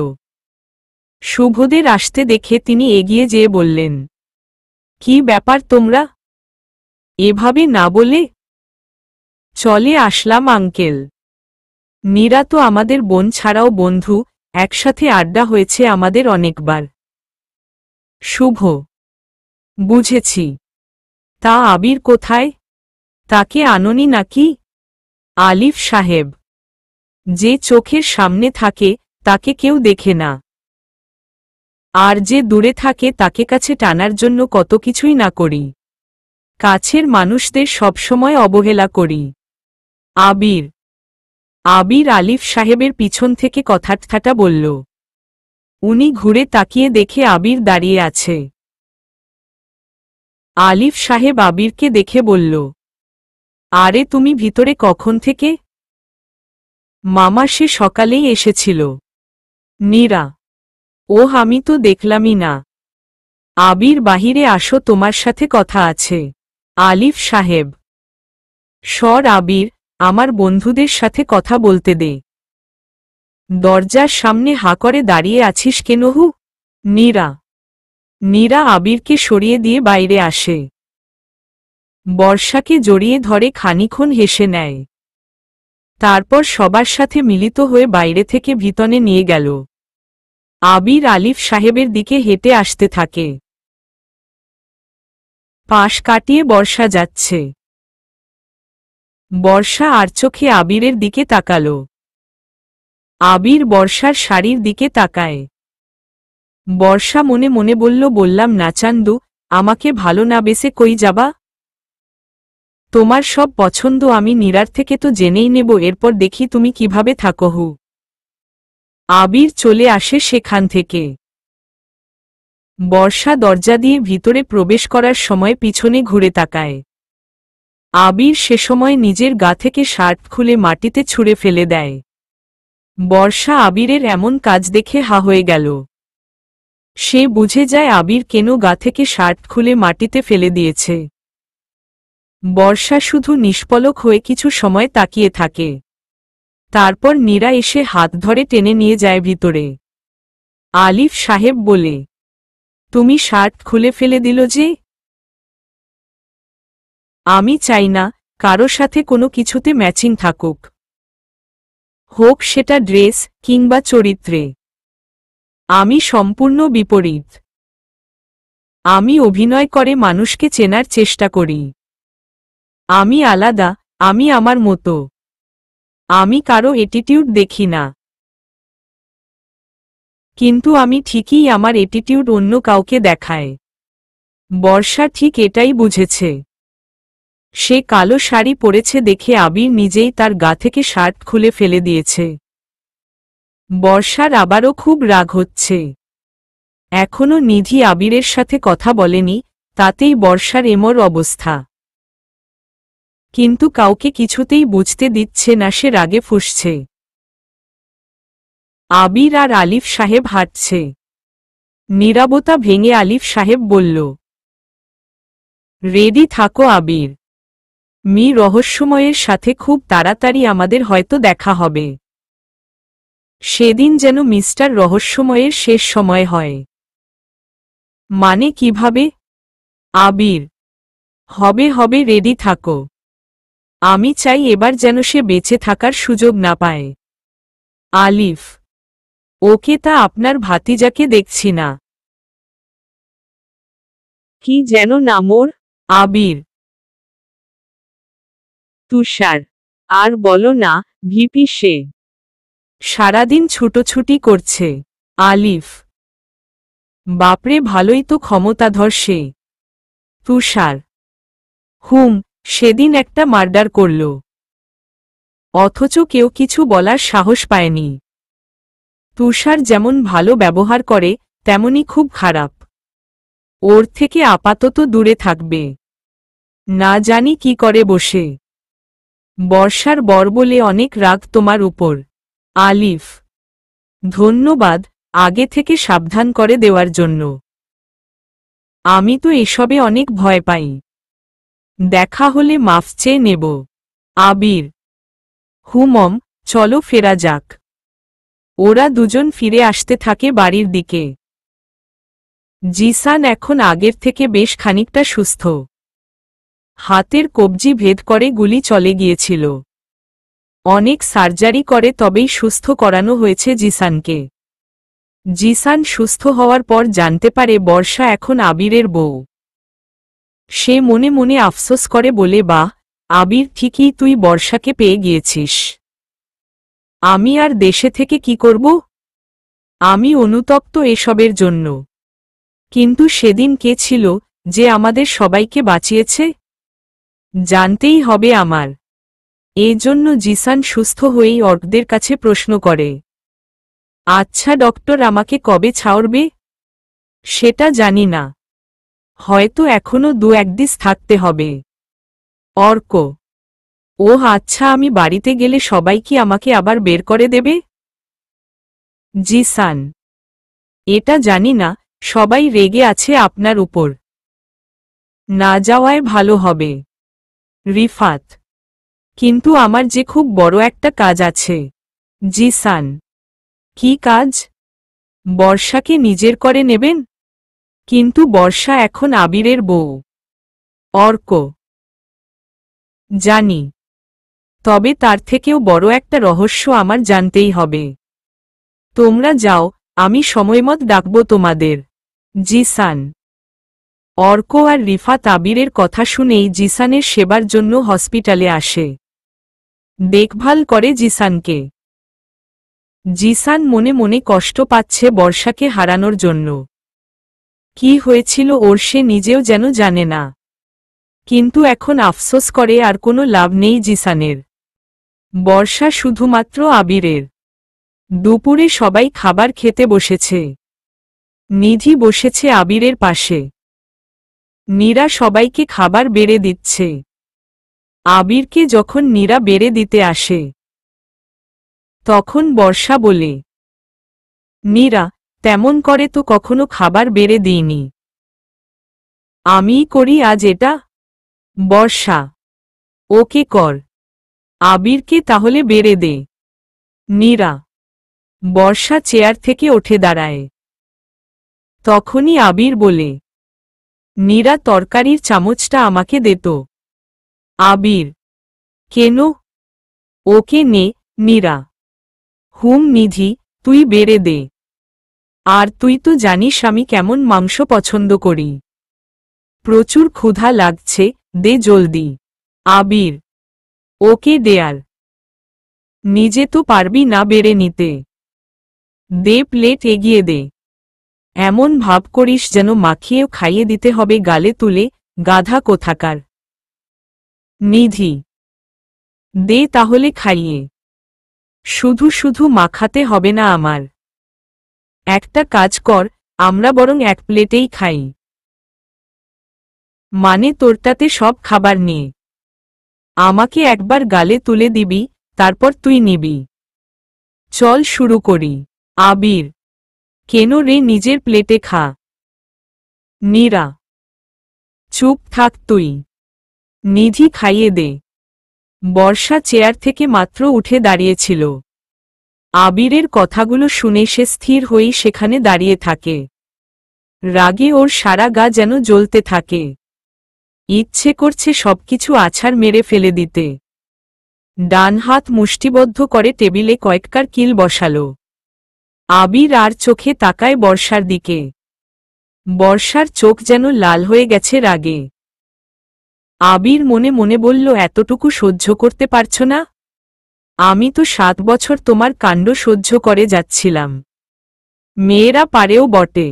শুভদের আসতে দেখে তিনি এগিয়ে যেয়ে বললেন, কি ব্যাপার তোমরা? এভাবে না বলে? চলে আসলাম আঙ্কেল। নীরা তো আমাদের বোন ছাড়াও বন্ধু, একসাথে আড্ডা হয়েছে আমাদের অনেকবার। শুভ। বুঝেছি। তা আবির কোথায়? তাকে আনোনি নাকি? আলিফ সাহেব। যে চোখের সামনে থাকে তাকে কেউ দেখে না, আর যে দূরে থাকে তাকে কাছে টানার জন্য কত কিছুই না করি। কাছের মানুষদের সবসময় অবহেলা করি। আবির। আবির আলিফ সাহেবের পিছন থেকে কথাটা বলল। উনি ঘুরে তাকিয়ে দেখে আবির দাঁড়িয়ে আছে। আলিফ সাহেব আবিরকে দেখে বলল, আরে তুমি ভিতরে কখন থেকে? মামা সে সকালেই এসেছিল। নীরা। আমি তো দেখলামই না। আবির বাহিরে আসো, তোমার সাথে কথা আছে। আলিফ সাহেব। সর আবির, আমার বন্ধুদের সাথে কথা বলতে দে। দরজার সামনে হাঁ করে দাঁড়িয়ে আছিস কেন? নীরা। নীরা আবিরকে সরিয়ে দিয়ে বাইরে আসে। বর্ষাকে জড়িয়ে ধরে খানিক্ষণ হেসে নেয়। তারপর সবার সাথে মিলিত হয়ে বাইরে থেকে ভিতরে নিয়ে গেল। আবির আলিফ সাহেবের দিকে হেঁটে আসতে থাকে। পাশ কাটিয়ে বর্ষা যাচ্ছে। বর্ষা আর চোখে আবিরের দিকে তাকাল। আবির বর্ষার শাড়ির দিকে তাকায়। বর্ষা মনে মনে বললাম না চান্দু, আমাকে ভালো না বেসে কই যাবা? তোমার সব পছন্দ আমি নীরার থেকে তো জেনেই নেব, এরপর দেখি তুমি কিভাবে থাকো। আবির চলে আসে সেখান থেকে। বর্ষা দরজা দিয়ে ভিতরে প্রবেশ করার সময় পিছনে ঘুরে তাকায়। আবির সে সময় নিজের গা থেকে শার্ট খুলে মাটিতে ছুঁড়ে ফেলে দেয়। বর্ষা আবিরের এমন কাজ দেখে হা হয়ে গেল। সে বুঝে যায় আবির কেন গা থেকে শার্ট খুলে মাটিতে ফেলে দিয়েছে। বর্ষা শুধু নিষ্পলক হয়ে কিছু সময় তাকিয়ে থাকে। তারপর নীরা এসে হাত ধরে টেনে নিয়ে যায় ভিতরে। আলিফ সাহেব বলে, তুমি শার্ট খুলে ফেলে দিল যে? আমি চাই না কারো সাথে কোনো কিছুতে ম্যাচিং থাকুক, হোক সেটা ড্রেস কিংবা চরিত্রে। আমি সম্পূর্ণ বিপরীত। আমি অভিনয় করে মানুষকে চেনার চেষ্টা করি। আমি আলাদা, আমি আমার মতো। আমি কারো অ্যাটিটিউড দেখি না। কিন্তু আমি ঠিকই আমার অ্যাটিটিউড অন্য কাউকে দেখায়। বর্ষা ঠিক এটাই বুঝেছে। সে কালো শাড়ি পরেছে দেখে আবির নিজেই তার গা থেকে শার্ট খুলে ফেলে দিয়েছে। বর্ষার আবারও খুব রাগ হচ্ছে। এখনো নিধি আবিরের সাথে কথা বলেনি, তাতেই বর্ষার এমর অবস্থা। কিন্তু কাউকে কিছুতেই বুঝতে দিচ্ছে না সে রাগে ফুঁসছে। আবির আর আলিফ সাহেব হাঁটছে। নীরবতা ভেঙে আলিফ সাহেব বলল, রেডি থাকো আবির। রহস্যময়ের সাথে খুব তাড়াতাড়ি আমাদের হয়তো দেখা হবে। সেদিন যেন মিস্টার রহস্যময়ের শেষ সময় হয়। মানে কিভাবে? আবির। হবে রেডি থাকো। আমি চাই এবার যেন সে বেঁচে থাকার সুযোগ না পায়। আলিফ। ওকে, তা আপনার ভাতিজাকে দেখছি না। কি যেন নাম ওর? আবির। তুষার। আর বলো না, ভিপি সে। সারাদিন ছুটোছুটি করছে। আলিফ। বাপরে, ভালোই তো ক্ষমতাধর সে। তুষার। সেদিন একটা মার্ডার করল, অথচ কেউ কিছু বলার সাহস পায়নি। তুষার যেমন ভালো ব্যবহার করে তেমনি খুব খারাপ। ওর থেকে আপাতত দূরে থাকবে। না জানি কি করে বসে। বর্ষার বর বলে অনেক রাগ তোমার উপর। আলিফ, ধন্যবাদ আগে থেকে সাবধান করে দেওয়ার জন্য। আমি তো এসবে অনেক ভয় পাই। দেখা হলে মাফ চেয়ে নেব। আবির, হুমম, চলো ফেরা যাক। ওরা দুজন ফিরে আসতে থাকে বাড়ির দিকে। জিসান এখন আগের থেকে বেশ খানিকটা সুস্থ। হাতের কবজি ভেদ করে গুলি চলে গিয়েছিল। অনেক সার্জারি করে তবেই সুস্থ করানো হয়েছে জিসানকে। জিসান সুস্থ হওয়ার পর জানতে পারে বর্ষা এখন আবিরের বউ। সে মনে মনে আফসোস করে বলে, বাহ আবির, ঠিকই তুই বর্ষাকে পেয়ে গিয়েছিস। আমি আর দেশে থেকে কি করব? আমি অনুতপ্ত এসবের জন্য। কিন্তু সেদিন কে ছিল যে আমাদের সবাইকে বাঁচিয়েছে? জানতেই হবে আমার। এজন্য জিসান সুস্থ হয়েই অর্কদের কাছে প্রশ্ন করে, আচ্ছা ডক্টর, আমাকে কবে ছাড়বে? সেটা জানি না, হয়তো এখনো 2-1 দিন থাকতে হবে। অর্ক, ওহ আচ্ছা, আমি বাড়িতে গেলে সবাই কি আমাকে আবার বের করে দেবে? জিসান, এটা জানি না, সবাই রেগে আছে আপনার উপর। না যাওয়ায় ভালো হবে। রিফাত, কিন্তু আমার যে খুব বড় একটা কাজ আছে। জিসান, কি কাজ? বর্ষাকে নিজের করে নেবেন? কিন্তু বর্ষা এখন আবিরের বউ। অর্ক, জানি, তবে তার থেকেও বড় একটা রহস্য আমার জানতেই হবে। তোমরা যাও, আমি সময়মত ডাকব তোমাদের। জিসান। অর্ক আর রিফাত আবিরের কথা শুনেই জিসানের সেবার জন্য হসপিটালে আসে। দেখভাল করে জিসানকে। জিসান মনে মনে কষ্ট পাচ্ছে বর্ষাকে হারানোর জন্য। কি হয়েছিল ওর সে নিজেও যেন জানে না। কিন্তু এখন আফসোস করে আর কোনো লাভ নেই জিসানের। বর্ষা শুধুমাত্র আবিরের। দুপুরে সবাই খাবার খেতে বসেছে। নিধি বসেছে আবিরের পাশে। নীরা সবাইকে খাবার বেড়ে দিচ্ছে। আবিরকে যখন নীরা বেড়ে দিতে আসে, তখন বর্ষা বলে, নীরা, তেমন করে তো কখনো খাবার বেড়ে দিইনি। আমিই করি আজ এটা। বর্ষা, ওকে কর। আবিরকে তাহলে বেড়ে দে। নীরা। বর্ষা চেয়ার থেকে উঠে দাঁড়ায়। তখনই আবির বলে, নীরা, তরকারির চামচটা আমাকে দে তো। আবির, কেন? ওকে নে। নীরা। হুম নিধি, তুই বেড়ে দে। আর তুই তো জানিস আমি কেমন মাংস পছন্দ করি। প্রচুর ক্ষুধা লাগছে, দে জলদি। আবির, ওকে দেয়ার। নিজে তো পারবি না বেড়ে নিতে। দে, প্লেট এগিয়ে দে। এমন ভাব করিস যেন মাখিয়েও খাইয়ে দিতে হবে গালে তুলে, গাধা কোথাকার। নিধি, দে তাহলে খাইয়ে। শুধু শুধু মাখাতে হবে না আমার। একটা কাজ কর, আমরা বরং এক প্লেটেই খাই। মানে তোরটাতে সব খাবার নিয়ে আমাকে একবার গালে তুলে দিবি, তারপর তুই নিবি। চল শুরু করি। আবির, কেন রে, নিজের প্লেটে খা। নীরা, চুপ থাক তুই। নিধি, খাইয়ে দে। বর্ষা চেয়ার থেকে মাত্র উঠে দাঁড়িয়েছিল। আবিরের কথাগুলো শুনে সে স্থির হয়েই সেখানে দাঁড়িয়ে থাকে। রাগে ওর সারা গা যেন জ্বলতে থাকে। ইচ্ছে করছে সবকিছু আছাড় মেরে ফেলে দিতে। ডান হাত মুষ্টিবদ্ধ করে টেবিলে কয়েকবার কিল বসাল। আবির আর চোখে তাকায় বর্ষার দিকে। বর্ষার চোখ যেন লাল হয়ে গেছে রাগে। আবির মনে মনে বলল, এতটুকু সহ্য করতে পারছ না? আমি তো 7 বছর তোমার কাণ্ড সহ্য করে যাচ্ছিলাম। মেয়েরা পারেও বটে।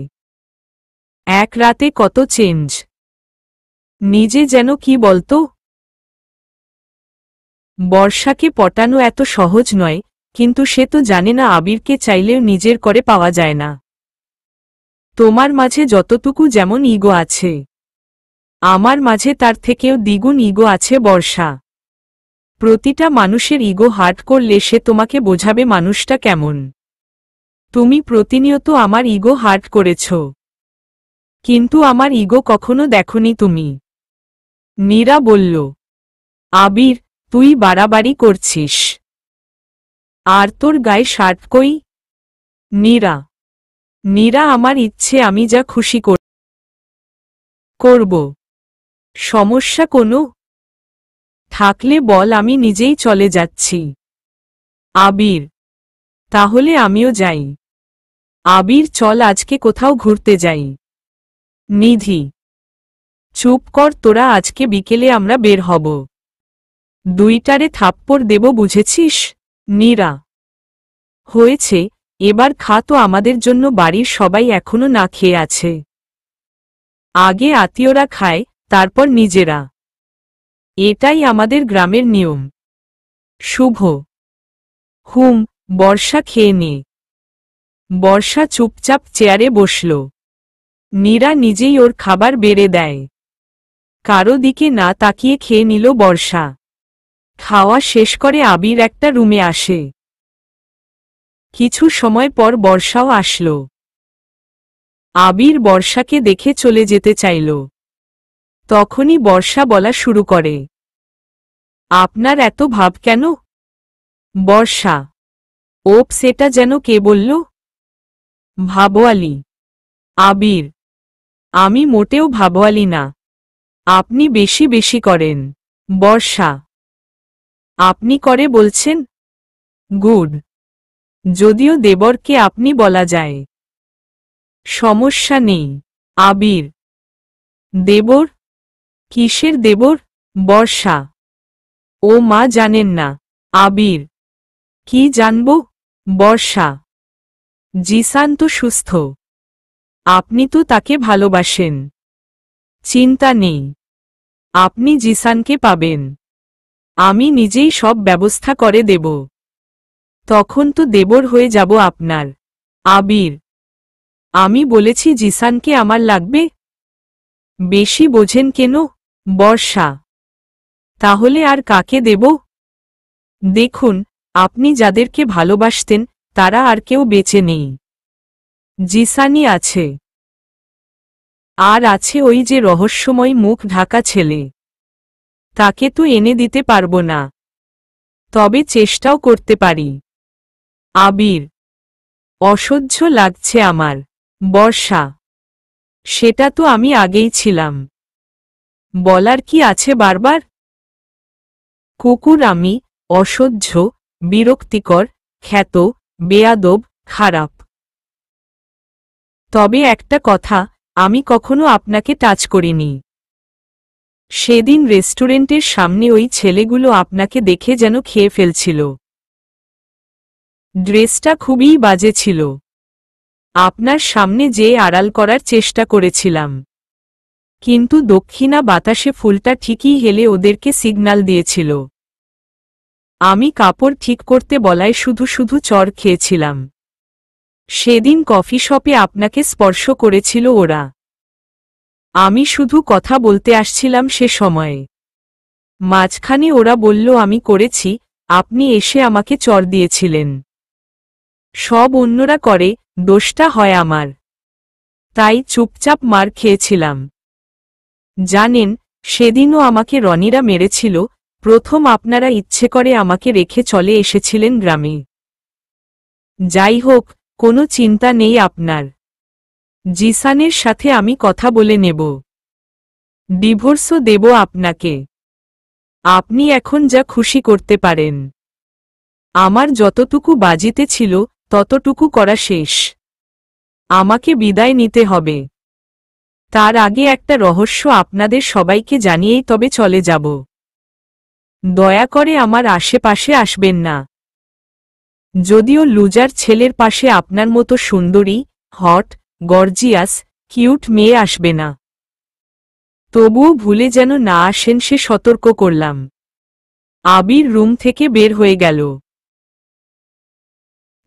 এক রাতে কত চেঞ্জ। নিজে যেন কি বলতো। বর্ষাকে পটানো এত সহজ নয়, কিন্তু সে তো জানে না আবিরকে চাইলেও নিজের করে পাওয়া যায় না। তোমার মাঝে যতটুকু যেমন ইগো আছে, আমার মাঝে তার থেকেও দ্বিগুণ ইগো আছে বর্ষা। প্রতিটা মানুষের ইগো হার্ট করলে সে তোমাকে বোঝাবে মানুষটা কেমন। তুমি প্রতিনিয়ত আমার ইগো হার্ট করেছ, কিন্তু আমার ইগো কখনো দেখনি তুমি। নীরা বলল, আবির, তুই বাড়াবাড়ি করছিস। আর তোর গায়ে শার্ট কই? নীরা আমার ইচ্ছে আমি যা খুশি করব। সমস্যা কোনো থাকলে বল, আমি নিজেই চলে যাচ্ছি। আবির, তাহলে আমিও যাই। আবির, চল আজকে কোথাও ঘুরতে যাই। নিধি, চুপ কর তোরা, আজকে বিকেলে আমরা বের হব। দুইটারে থাপ্পড় দেব, বুঝেছিস? নীরা, হয়েছে, এবার খা তো, আমাদের জন্য বাড়ির সবাই এখনো না খেয়ে আছে। আগে আত্মীয়রা খায়, তারপর নিজেরা। এটাই আমাদের গ্রামের নিয়ম। শুভ, বর্ষা খেয়ে নে। বর্ষা চুপচাপ চেয়ারে বসল। নীরা নিজেই ওর খাবার বেড়ে দেয়। কারো দিকে না তাকিয়ে খেয়ে নিল বর্ষা। খাওয়া শেষ করে আবির একটা রুমে আসে। কিছু সময় পর বর্ষাও আসল। আবির বর্ষাকে দেখে চলে যেতে চাইল। তখনই বর্ষা বলা শুরু করে, আপনার এত ভাব কেন? বর্ষা, ওপস, এটা যেন কে বলল? ভাবওয়ালি। আবির, আমি মোটেও ভাবওয়ালি না, আপনি বেশি বেশি করেন। বর্ষা, আপনি করে বলছেন? গুড, যদিও দেবরকে আপনি বলা যায়। সমস্যা নেই। আবির, দেবর? কিসের দেবর? বর্ষা, ও মা, জানেন না? আবির, কি জানব? বর্ষা, জিসান তো সুস্থ, আপনি তো তাকে ভালোবাসেন। চিন্তা নেই, আপনি জিসানকে পাবেন। আমি নিজেই সব ব্যবস্থা করে দেব। তখন তো দেবর হয়ে যাব আপনার। আবির, আমি বলেছি জিসানকে আমার লাগবে। বেশি বোঝেন কেন? বর্ষা, তাহলে আর কাকে দেব? দেখুন, আপনি যাদেরকে ভালোবাসতেন তারা আর কেউ বেঁচে নেই। জিসানই আছে। আর আছে ওই যে রহস্যময় মুখ ঢাকা ছেলে। তাকে তো এনে দিতে পারবো না, তবে চেষ্টাও করতে পারি। আবির, অসহ্য লাগছে আমার। বর্ষা, সেটা তো আমি আগেই ছিলাম। বলার কি আছে বারবার? কুকুর আমি, অসহ্য, বিরক্তিকর, খ্যাত, বেয়াদব, খারাপ। তবে একটা কথা, আমি কখনো আপনাকে টাচ করিনি। সেদিন রেস্টুরেন্টের সামনে ওই ছেলেগুলো আপনাকে দেখে যেন খেয়ে ফেলছিল। ড্রেসটা খুবই বাজে ছিল। আপনার সামনে যেয়ে আড়াল করার চেষ্টা করেছিলাম, কিন্তু দক্ষিণা বাতাসে ফুলটা ঠিকই হেলে ওদেরকে সিগন্যাল দিয়েছিল। আমি কাপড় ঠিক করতে বলায় শুধু শুধু চড় খেয়েছিলাম। সেদিন কফি শপে আপনাকে স্পর্শ করেছিল ওরা। আমি শুধু কথা বলতে আসছিলাম সে সময়ে। মাঝখানে ওরা বলল আমি করেছি, আপনি এসে আমাকে চড় দিয়েছিলেন। সব অন্যরা করে, দোষটা হয় আমার। তাই চুপচাপ মার খেয়েছিলাম। জানেন, সেদিনও আমাকে রনিরা মেরেছিল। প্রথম আপনারা ইচ্ছে করে আমাকে রেখে চলে এসেছিলেন গ্রামে। যাই হোক, কোনো চিন্তা নেই আপনার। জিসানের সাথে আমি কথা বলে নেব। ডিভোর্সও দেব আপনাকে। আপনি এখন যা খুশি করতে পারেন। আমার যতটুকু বাজিতে ছিল ততটুকু করা শেষ। আমাকে বিদায় নিতে হবে। তার আগে একটা রহস্য আপনাদের সবাইকে জানিয়েই তবে চলে যাব। দয়া করে আমার আশেপাশে আসবেন না। যদিও লুজার ছেলের পাশে আপনার মতো সুন্দরী, হট, গর্জিয়াস, কিউট মেয়ে আসবে না। তবুও ভুলে যেন না আসেন সে সতর্ক করলাম। আবির রুম থেকে বের হয়ে গেল।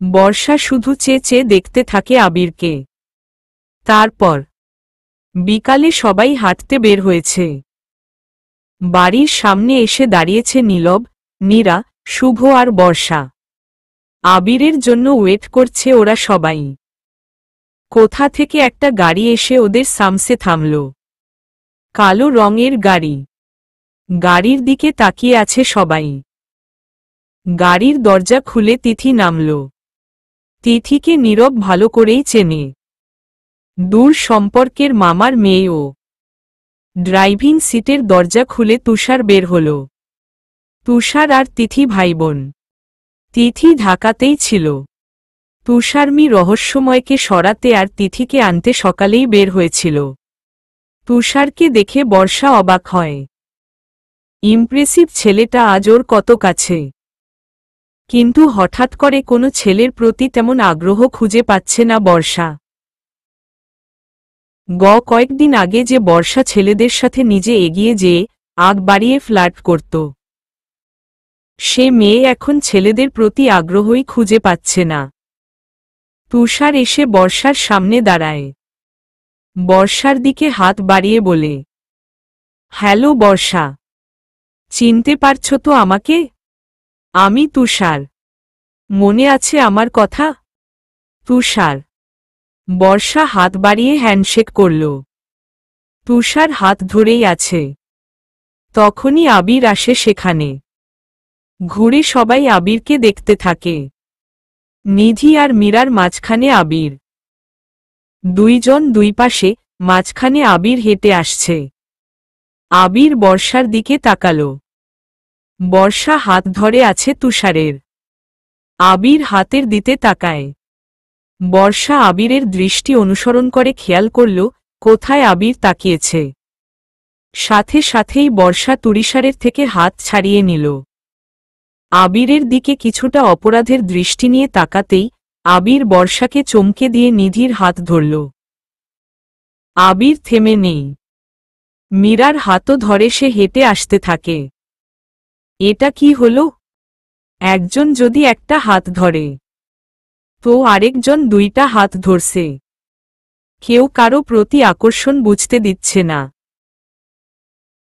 বর্ষা শুধু চেয়ে চেয়ে দেখতে থাকে আবিরকে। তারপর বিকালে সবাই হাঁটতে বের হয়েছে। বাড়ির সামনে এসে দাঁড়িয়েছে নীলব, নীরা, শুভ আর বর্ষা। আবিরের জন্য ওয়েট করছে ওরা সবাই। কোথা থেকে একটা গাড়ি এসে ওদের সামনে থামল। কালো রঙের গাড়ি। গাড়ির দিকে তাকিয়ে আছে সবাই। গাড়ির দরজা খুলে তিথি নামল। তিথিকে নীরব ভালো করেই চেনে। দূর সম্পর্কের মামার মেয়ে ও। ড্রাইভিং সিটের দরজা খুলে তুষার বের হল। তুষার আর তিথি ভাইবোন। তিথি ঢাকাতেই ছিল। তুষারমি রহস্যময়কে সরাতে আর তিথিকে আনতে সকালেই বের হয়েছিল। তুষারকে দেখে বর্ষা অবাক হয়। ইমপ্রেসিভ ছেলেটা আজ ওর কত কাছে। কিন্তু হঠাৎ করে কোনো ছেলের প্রতি তেমন আগ্রহ খুঁজে পাচ্ছে না বর্ষা। কয়েকদিন আগে যে বর্ষা ছেলেদের সাথে নিজে এগিয়ে যেয়ে আগ বাড়িয়ে ফ্লার্ট করত, সে মেয়ে এখন ছেলেদের প্রতি আগ্রহই খুঁজে পাচ্ছে না। তুষার এসে বর্ষার সামনে দাঁড়ায়। বর্ষার দিকে হাত বাড়িয়ে বলে, হ্যালো বর্ষা, চিনতে পারছো তো আমাকে? আমি তুষার। মনে আছে আমার কথা? তুষার। বর্ষা হাত বাড়িয়ে হ্যান্ডশেক করল। তুষার হাত ধরেই আছে। তখনই আবির আসে সেখানে। ঘুরে সবাই আবিরকে দেখতে থাকে। নিধি আর মীরার মাঝখানে আবির। দুইজন দুই পাশে, মাঝখানে আবির হেঁটে আসছে। আবির বর্ষার দিকে তাকাল। বর্ষা হাত ধরে আছে তুষারের। আবির হাতের দিতে তাকায়। বর্ষা আবিরের দৃষ্টি অনুসরণ করে খেয়াল করল কোথায় আবির তাকিয়েছে। সাথে সাথেই বর্ষা তুষারের থেকে হাত ছাড়িয়ে নিল। আবিরের দিকে কিছুটা অপরাধের দৃষ্টি নিয়ে তাকাতেই আবির বর্ষাকে চমকে দিয়ে নিধির হাত ধরল। আবির থেমে নেই। মীরার হাতও ধরে সে হেঁটে আসতে থাকে। এটা কি হলো? একজন যদি একটা হাত ধরে, তো আরেকজন দুইটা হাত ধরছে। কেউ কারো প্রতি আকর্ষণ বুঝতে দিচ্ছে না।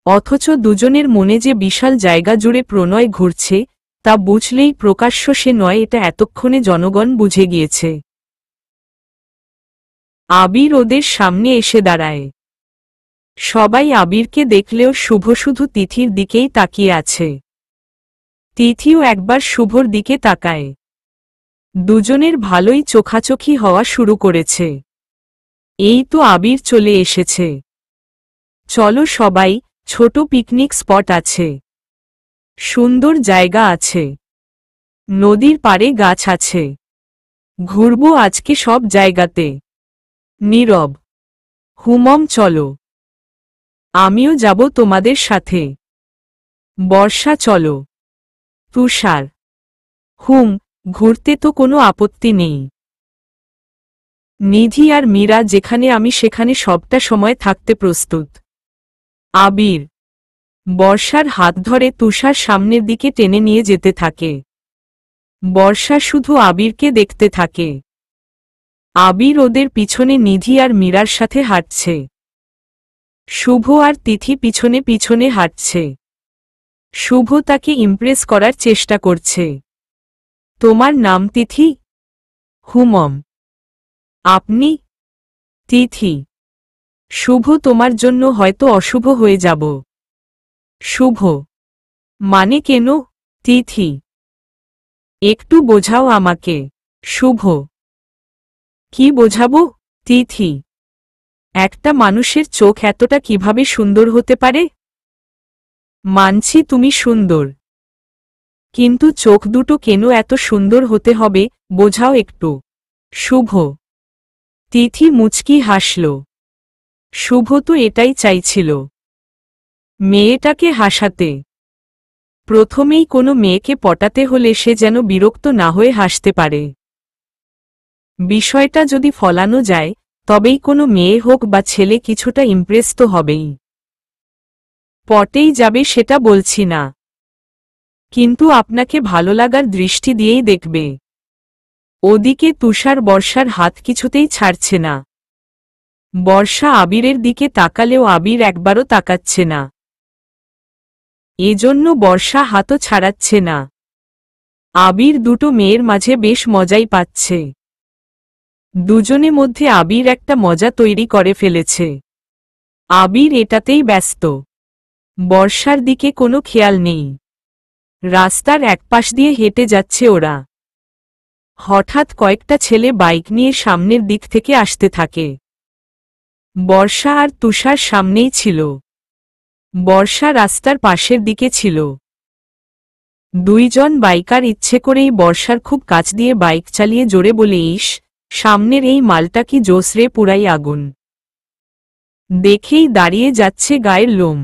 অথচ দুজনের মনে যে বিশাল জায়গা জুড়ে প্রণয় ঘুরছে, তা বুঝলেই প্রকাশ্য সে নয়, এটা এতক্ষণে জনগণ বুঝে গিয়েছে। আবির ওদের সামনে এসে দাঁড়ায়। সবাই আবিরকে দেখলেও শুভ শুধু তিথির দিকেই তাকিয়ে আছে। তিথিও একবার শুভর দিকে তাকায়। দুজনের ভালোই চোখাচোখি হওয়া শুরু করেছে। এই তো আবির চলে এসেছে। চলো সবাই, ছোট পিকনিক স্পট আছে। সুন্দর জায়গা আছে। নদীর পাড়ে গাছ আছে। ঘুরবো আজকে সব জায়গাতে। নীরব। হুমম চলো। আমিও যাব তোমাদের সাথে। বর্ষা চলো। তুষার। ঘুরতে তো কোনো আপত্তি নেই। নিধি আর মীরা যেখানে আমি সেখানে সবটা সময় থাকতে প্রস্তুত। আবির। বর্ষার হাত ধরে তুষার সামনের দিকে টেনে নিয়ে যেতে থাকে। বর্ষা শুধু আবিরকে দেখতে থাকে। আবির ওদের পিছনে নিধি আর মীরার সাথে হাঁটছে। শুভ আর তিথি পিছনে পিছনে হাঁটছে। শুভ তাকে ইমপ্রেস করার চেষ্টা করছে। তোমার নাম তিথি? হুমম। আপনি? তিথি। শুভ তোমার জন্য হয়তো অশুভ হয়ে যাব। শুভ। মানে কেন? তিথি। একটু বোঝাও আমাকে। শুভ। কি বোঝাবো? তিথি। একটা মানুষের চোখ এতটা কিভাবে সুন্দর হতে পারে? মানছি তুমি সুন্দর, কিন্তু চোখ দুটো কেন এত সুন্দর হতে হবে, বোঝাও একটু। শুভ। তিথি মুচকি হাসল। শুভ তো এটাই চাইছিল, মেয়েটাকে হাসাতে। প্রথমেই কোনো মেয়েকে পটাতে হলে সে যেন বিরক্ত না হয়ে হাসতে পারে। বিষয়টা যদি ফলানো যায়, তবেই কোনো মেয়ে হোক বা ছেলে কিছুটা ইমপ্রেস তো হবেই। পটেই যাবে সেটা বলছি না, কিন্তু আপনাকে ভালো লাগার দৃষ্টি দিয়েই দেখবে। ওদিকে তুষার বর্ষার হাত কিছুতেই ছাড়ছে না। বর্ষা আবিরের দিকে তাকালেও আবির একবারও তাকাচ্ছে না। এজন্য বর্ষা হাতও ছাড়াচ্ছে না। আবির দুটো মেয়ের মাঝে বেশ মজাই পাচ্ছে। দুজনে মধ্যে আবির একটা মজা তৈরি করে ফেলেছে। আবির এটাতেই ব্যস্ত। বর্ষার দিকে কোনো খেয়াল নেই। রাস্তার একপাশ দিয়ে হেঁটে যাচ্ছে ওরা। হঠাৎ কয়েকটা ছেলে বাইক নিয়ে সামনের দিক থেকে আসতে থাকে। বর্ষা আর তুষার সামনেই ছিল। বর্ষা রাস্তার পাশের দিকে ছিল। দুইজন বাইকার ইচ্ছে করেই বর্ষার খুব কাছ দিয়ে বাইক চালিয়ে জোরে বলে, ইস, সামনের এই মালটা কি জোস রে, পুরাই আগুন। দেখেই দাঁড়িয়ে যাচ্ছে গায়ের লোম।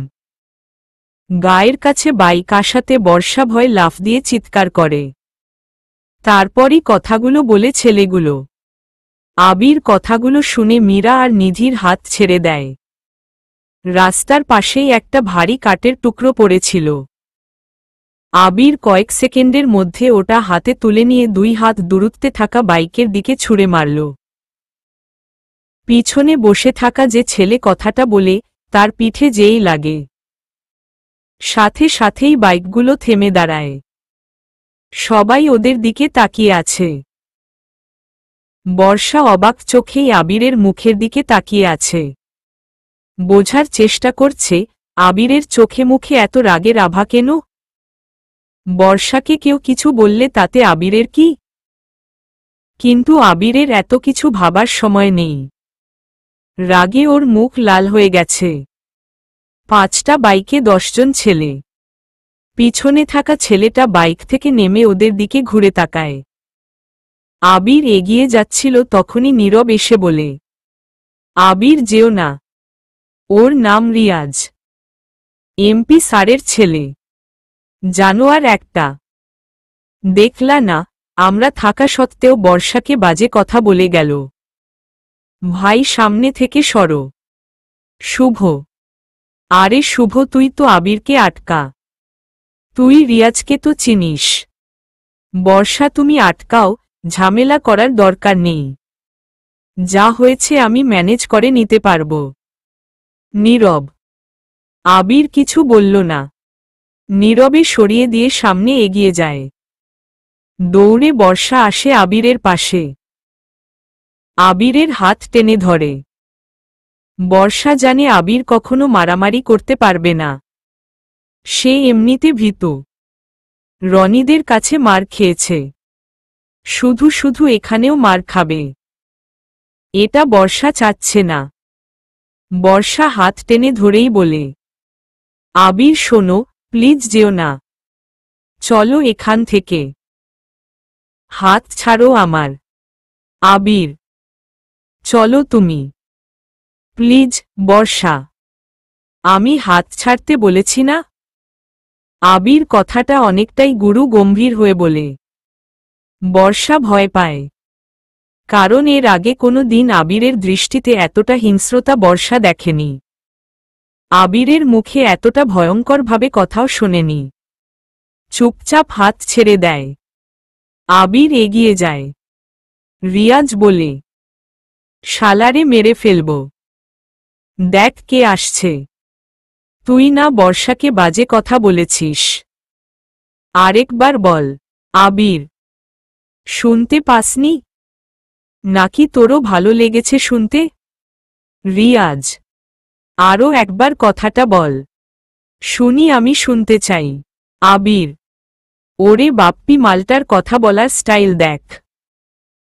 গায়ের কাছে বাইক আসাতে বর্ষা ভয় লাফ দিয়ে চিৎকার করে। তারপরই কথাগুলো বলে ছেলেগুলো। আবির কথাগুলো শুনে মীরা আর নিধির হাত ছেড়ে দেয়। রাস্তার পাশেই একটা ভারী কাঠের টুকরো পড়েছিল। আবির কয়েক সেকেন্ডের মধ্যে ওটা হাতে তুলে নিয়ে 2 হাত দূরত্বে থাকা বাইকের দিকে ছুঁড়ে মারল। পিছনে বসে থাকা যে ছেলে কথাটা বলে, তার পিঠে যেই লাগে, সাথে সাথেই বাইকগুলো থেমে দাঁড়ায়। সবাই ওদের দিকে তাকিয়ে আছে। বর্ষা অবাক চোখেই আবিরের মুখের দিকে তাকিয়ে আছে। বোঝার চেষ্টা করছে আবিরের চোখে মুখে এত রাগের আভা কেন। বর্ষাকে কেউ কিছু বললে তাতে আবিরের কি? কিন্তু আবিরের এত কিছু ভাবার সময় নেই। রাগে ওর মুখ লাল হয়ে গেছে। 5টা বাইকে 10 জন ছেলে। পিছনে থাকা ছেলেটা বাইক থেকে নেমে ওদের দিকে ঘুরে তাকায়। আবির এগিয়ে যাচ্ছিল তখনই নীরব এসে বলে, আবির যেও না। ওর নাম রিয়াজ, এমপি স্যারের ছেলে। জানোয়ার একটা। দেখলা না, আমরা থাকা সত্ত্বেও বর্ষাকে বাজে কথা বলে গেল। ভাই সামনে থেকে সরো। শুভ। আরে শুভ, তুই তো আবিরকে আটকা। তুই রিয়াজকে তো চিনিস। বর্ষা তুমি আটকাও, ঝামেলা করার দরকার নেই। যা হয়েছে আমি ম্যানেজ করে নিতে পারব। নীরব। আবির কিছু বলল না। নীরবে সরিয়ে দিয়ে সামনে এগিয়ে যায়। দৌড়ে বর্ষা আসে আবিরের পাশে। আবিরের হাত টেনে ধরে। বর্ষা জানে আবির কখনো মারামারি করতে পারবে না। সে এমনিতে ভীত। রনিদের কাছে মার খেয়েছে, শুধু শুধু এখানেও মার খাবে। এটা বর্ষা চাচ্ছে না। বর্ষা হাত টেনে ধরেই বলে, আবির শোনো, প্লিজ যেও না। চলো এখান থেকে। হাত ছাড়ো আমার। আবির, চলো তুমি। প্লিজ বর্ষা। আমি হাত ছাড়তে বলেছি না। আবির কথাটা অনেকটাই গুরু গম্ভীর হয়ে বলে। বর্ষা ভয় পায়। কারণ এর আগে কোনো দিন আবিরের দৃষ্টিতে এতটা হিংস্রতা বর্ষা দেখেনি। আবিরের মুখে এতটা ভয়ঙ্করভাবে কথাও শোনেনি। চুপচাপ হাত ছেড়ে দেয়। আবির এগিয়ে যায়। রিয়াজ বলে, শালারে মেরে ফেলব। দেখ কে আসছে। তুই না বর্ষাকে বাজে কথা বলেছিস? আরেকবার বল। আবির, শুনতে পাসনি নাকি তোরও ভালো লেগেছে শুনতে? রিয়াজ, আরও একবার কথাটা বল, শুনি, আমি শুনতে চাই। আবির, ওরে বাপ্পি, মালটার কথা বলার স্টাইল দেখ।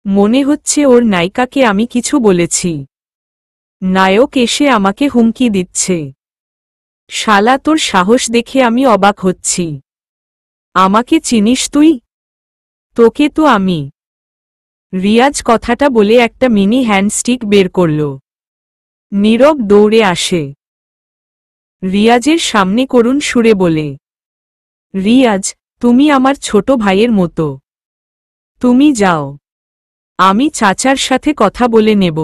মনে হচ্ছে ওর নায়িকাকে আমি কিছু বলেছি। নায়ক এসে আমাকে হুমকি দিচ্ছে। শালা, তোর সাহস দেখে আমি অবাক হচ্ছি। আমাকে চিনিস তুই? তোকে তো আমি। রিয়াজ কথাটা বলে একটা মিনি হ্যান্ডস্টিক বের করল। নীরব দৌড়ে আসে। রিয়াজের সামনে করুণ সুরে বলে, রিয়াজ, তুমি আমার ছোট ভাইয়ের মতো। তুমি যাও, আমি চাচার সাথে কথা বলে নেব।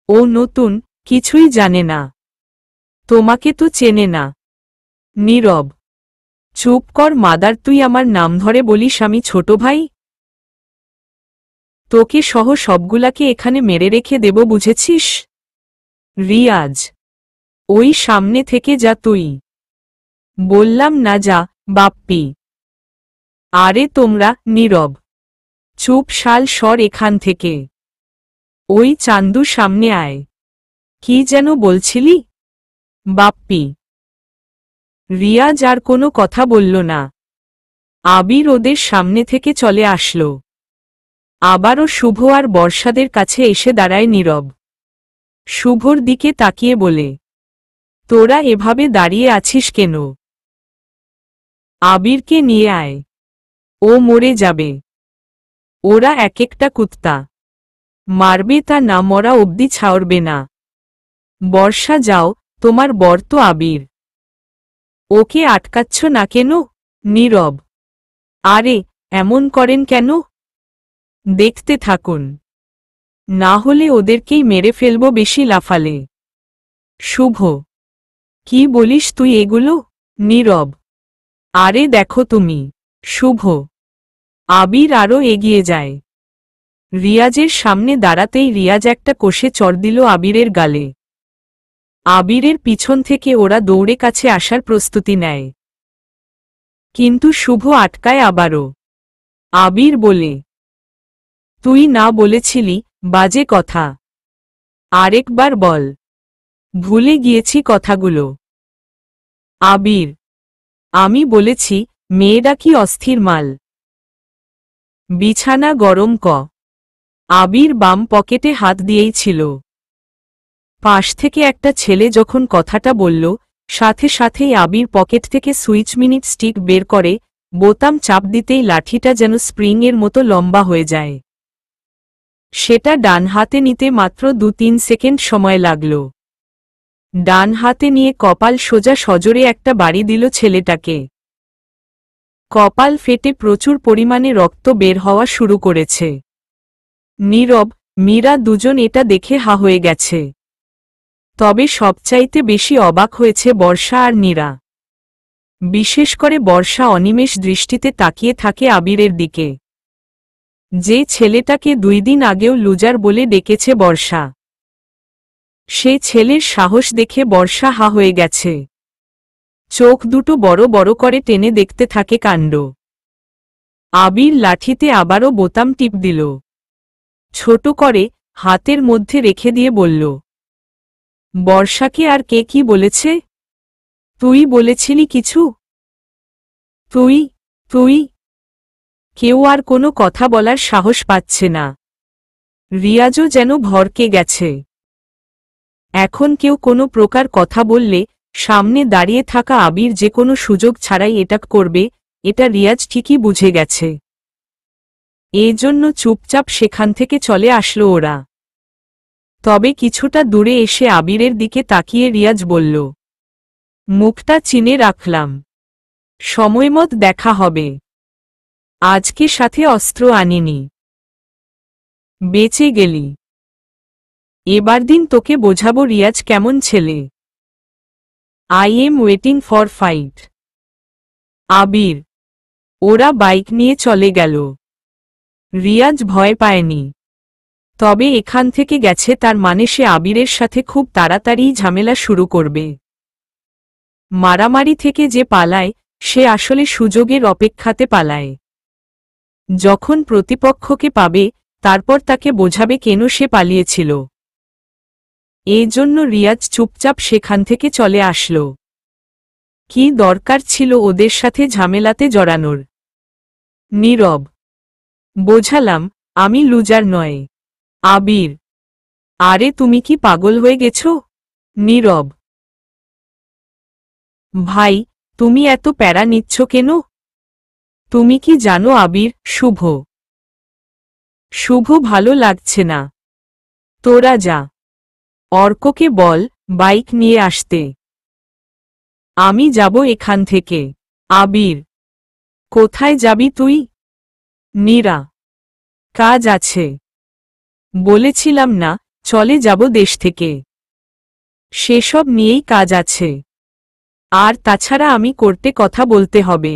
ও নতুন, কিছুই জানে না, তোমাকে তো চেনে না। নীরব। চুপ কর মাদার, তুই আমার নাম ধরে বলিস আমি ছোট ভাই? তোকে সহ সবগুলাকে এখানে মেরে রেখে দেব, বুঝেছিস? রিয়াজ, ওই সামনে থেকে যা তুই। বললাম না যা, বাপ্পি। আরে তোমরা নীরব, চুপ শাল, সর এখান থেকে। ওই চান্দু, সামনে আয়। কি যেন বলছিলি? বাপ্পি। রিয়াজ আর কোনো কথা বলল না। আবির ওদের সামনে থেকে চলে আসলো। আবারও শুভ আর বর্ষাদের কাছে এসে দাঁড়ায় নীরব। শুভর দিকে তাকিয়ে বলে, তোরা এভাবে দাঁড়িয়ে আছিস কেন? আবিরকে নিয়ে আয়, ও মরে যাবে। ওরা এক একটা কুত্তা, মারবে তা না মরা অবধি ছাড়বে না। বর্ষা যাও, তোমার বর তো আবির, ওকে আটকাচ্ছ না কেন? নীরব, আরে এমন করেন কেন? দেখতে থাকুন, না হলে ওদেরকেই মেরে ফেলব বেশি লাফালে। শুভ, কি বলিস তুই এগুলো? নীরব, আরে দেখো তুমি। শুভ। আবির আরও এগিয়ে যায়। রিয়াজের সামনে দাঁড়াতেই রিয়াজ একটা কষে চড় দিল আবিরের গালে। আবিরের পিছন থেকে ওরা দৌড়ে কাছে আসার প্রস্তুতি নেয়, কিন্তু শুভ আটকায় আবারও। আবির বলে, তুই না বলেছিলি বাজে কথা? আরেকবার বল, ভুলে গিয়েছি কথাগুলো। আবির, আমি বলেছি মেয়েরা কি অস্থির মাল। বিছানা গরম ক। আবির বাম পকেটে হাত দিয়েই ছিল। পাশ থেকে একটা ছেলে যখন কথাটা বলল, সাথে সাথেই আবির পকেট থেকে সুইচ মিনিট স্টিক বের করে, বোতাম চাপ দিতেই লাঠিটা যেন স্প্রিংয়ের মতো লম্বা হয়ে যায়। সেটা ডান হাতে নিতে মাত্র 2-3 সেকেন্ড সময় লাগল। ডান হাতে নিয়ে কপাল সোজা সজোরে একটা বাড়ি দিল ছেলেটাকে। কপাল ফেটে প্রচুর পরিমাণে রক্ত বের হওয়া শুরু করেছে। নীরব, মীরা দুজন এটা দেখে হা হয়ে গেছে। তবে সবচাইতে বেশি অবাক হয়েছে বর্ষা আর নীরা। বিশেষ করে বর্ষা অনিমেষ দৃষ্টিতে তাকিয়ে থাকে আবিরের দিকে, যে ছেলেটাকে 2 দিন আগেও লুজার বলে ডেকেছে বর্ষা। সে ছেলের সাহস দেখে বর্ষা হা হয়ে গেছে। চোখ দুটো বড় বড় করে টেনে দেখতে থাকে কাণ্ড। আবির লাঠিতে আবারও বোতাম টিপ দিল, ছোট করে হাতের মধ্যে রেখে দিয়ে বলল, বর্ষাকে আর কে কি বলেছে? তুই বলেছিলি কিছু? তুই তুই কেউ আর কোনো কথা বলার সাহস পাচ্ছে না। রিয়াজও যেন ভরকে গেছে। এখন কেউ কোনো প্রকার কথা বললে সামনে দাঁড়িয়ে থাকা আবির যে কোনো সুযোগ ছাড়াই এটা করবে, এটা রিয়াজ ঠিকই বুঝে গেছে। এজন্য চুপচাপ সেখান থেকে চলে আসলো ওরা। তবে কিছুটা দূরে এসে আবিরের দিকে তাকিয়ে রিয়াজ বলল, মুখটা চিনে রাখলাম, সময়মত দেখা হবে। আজকে সাথে অস্ত্র আনিনি, বেঁচে গেলি। এবার দিন তোকে বোঝাবো রিয়াজ কেমন ছেলে। I am waiting for fight. Abir. ওরা বাইক নিয়ে চলে গেল। রিয়াজ ভয় পায়নি। তবে এখান থেকে গেছে তার মানে সে আবিরের সাথে খুব তাড়াতাড়িই ঝামেলা শুরু করবে। মারামারি থেকে যে পালায় সে আসলে সুযোগের অপেক্ষাতে পালায়। যখন প্রতিপক্ষকে পাবে তারপর তাকে বোঝাবে কেন সে পালিয়েছিল। এজন্য রিয়াজ চুপচাপ সেখান থেকে চলে আসল। কি দরকার ছিল ওদের সাথে ঝামেলাতে জড়ানোর? নীরব, বোঝালাম আমি লুজার নয়। আবির, আরে তুমি কি পাগল হয়ে গেছ? নীরব, ভাই তুমি এত প্যারা নিচ্ছ কেন? তুমি কি জানো আবির, শুভ শুভ ভালো লাগছে না। তোরা যা, অর্ককে বল বাইক নিয়ে আসতে। আমি যাব এখান থেকে। আবির, কোথায় যাবি তুই? নীরা, কাজ আছে। বলেছিলাম না চলে যাব দেশ থেকে। সেসব নিয়েই কাজ আছে। আর তাছাড়া আমি কোর্টে কথা বলতে হবে।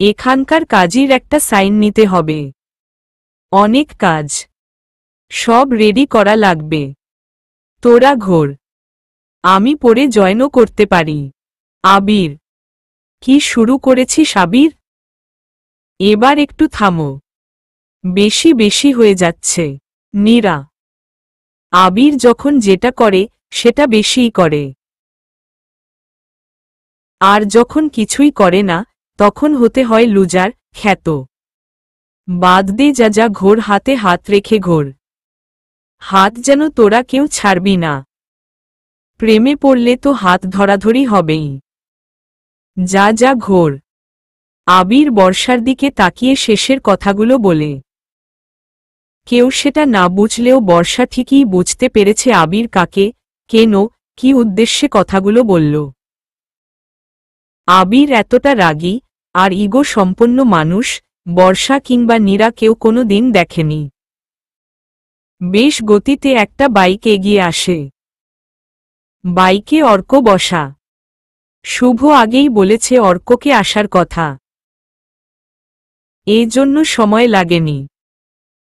এখানকার কাজের একটা সাইন নিতে হবে। অনেক কাজ, সব রেডি করা লাগবে। তোরা ঘোর, আমি পরে জয়েনও করতে পারি। আবির, কি শুরু করেছিস আবির? এবার একটু থামো, বেশি বেশি হয়ে যাচ্ছে। নীরা, আবির যখন যেটা করে সেটা বেশিই করে, আর যখন কিছুই করে না তখন হতে হয় লুজার, খ্যাত। বাদ দে, যা যা, ঘোর, হাতে হাত রেখে ঘোর। হাত যেন তোরা কেউ ছাড়বি না। প্রেমে পড়লে তো হাত ধরাধরি হবেই। যা যা, ঘোর। আবির বর্ষার দিকে তাকিয়ে শেষের কথাগুলো বলে। কেউ সেটা না বুঝলেও বর্ষা ঠিকই বুঝতে পেরেছে আবির কাকে, কেন, কি উদ্দেশ্যে কথাগুলো বলল। আবির এতটা রাগী আর ইগো সম্পন্ন মানুষ বর্ষা কিংবা নীরা কেউ কোনো দিন দেখেনি। বেশ গতিতে একটা বাইক এগিয়ে আসে। বাইকে অর্ক বসা। শুভ আগেই বলেছে অর্ককে আসার কথা, এজন্য সময় লাগেনি।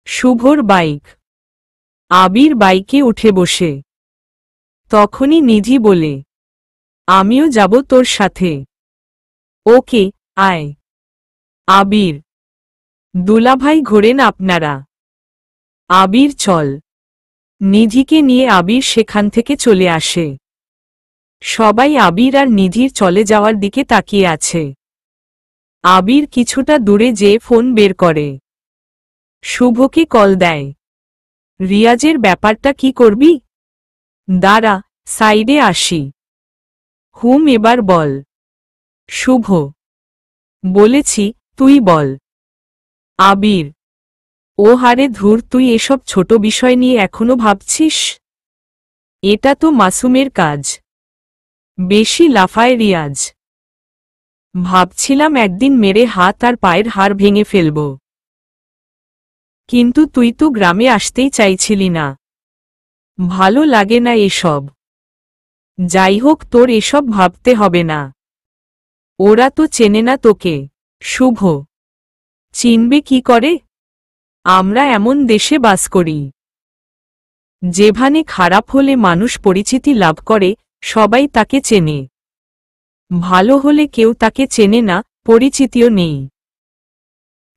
শুভর বাইক। আবির বাইকে উঠে বসে। তখনই নিধি বলে, আমিও যাব তোর সাথে। ওকে, আয়। আবির, দুলাভাই ঘোরেন আপনারা। আবির, চল। নিধিকে নিয়ে আবির সেখান থেকে চলে আসে। সবাই আবির আর নিধির চলে যাওয়ার দিকে তাকিয়ে আছে। আবির কিছুটা দূরে যেয়ে ফোন বের করে। শুভকে কল দেয়। রিয়াজের ব্যাপারটা কি করবি? দাঁড়া, সাইডে আসি। হুম, এবার বল। শুভ, বলেছি, তুই বল। আবির, ও হারে ধুর, তুই এসব ছোট বিষয় নিয়ে এখনো ভাবছিস? এটা তো মাসুমের কাজ। বেশি লাফায় রিয়াজ। ভাবছিলাম একদিন মেরে হাত আর পায়ের হাড় ভেঙে ফেলব, কিন্তু তুই তো গ্রামে আসতেই চাইছিলি না। ভালো লাগে না এসব। যাই হোক, তোর এসব ভাবতে হবে না। ওরা তো চেনে না তোকে। শুভ, চিনবে কি করে? আমরা এমন দেশে বাস করি যেখানে খারাপ হলে মানুষ পরিচিতি লাভ করে, সবাই তাকে চেনে। ভালো হলে কেউ তাকে চেনে না, পরিচিতিও নেই।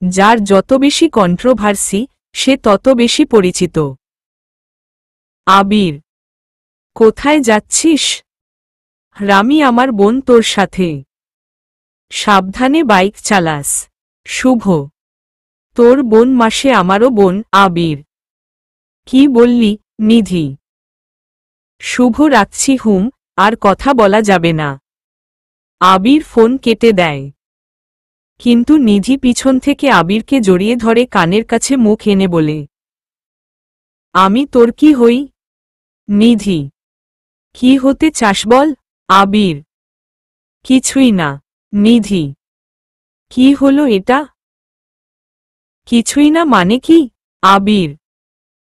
যার যত বেশি কন্ট্রোভার্সি সে তত বেশি পরিচিত। আবির, কোথায় যাচ্ছিস? রামি, আমার বোন তোর সাথে। সাবধানে বাইক চালাস। শুভ, তোর বোন মাসে আমারও বোন। আবির, কি বললি? নিধি। শুভ, রাখছি, হুম, আর কথা বলা যাবে না। আবির ফোন কেটে দেয়। কিন্তু নিধি পিছন থেকে আবিরকে জড়িয়ে ধরে কানের কাছে মুখ এনে বলে, আমি তোর কি হই? নিধি, কি হতে চাস বল? আবির, কিছুই না। নিধি, কি হলো এটা? কিছুই না মানে কি? আবির,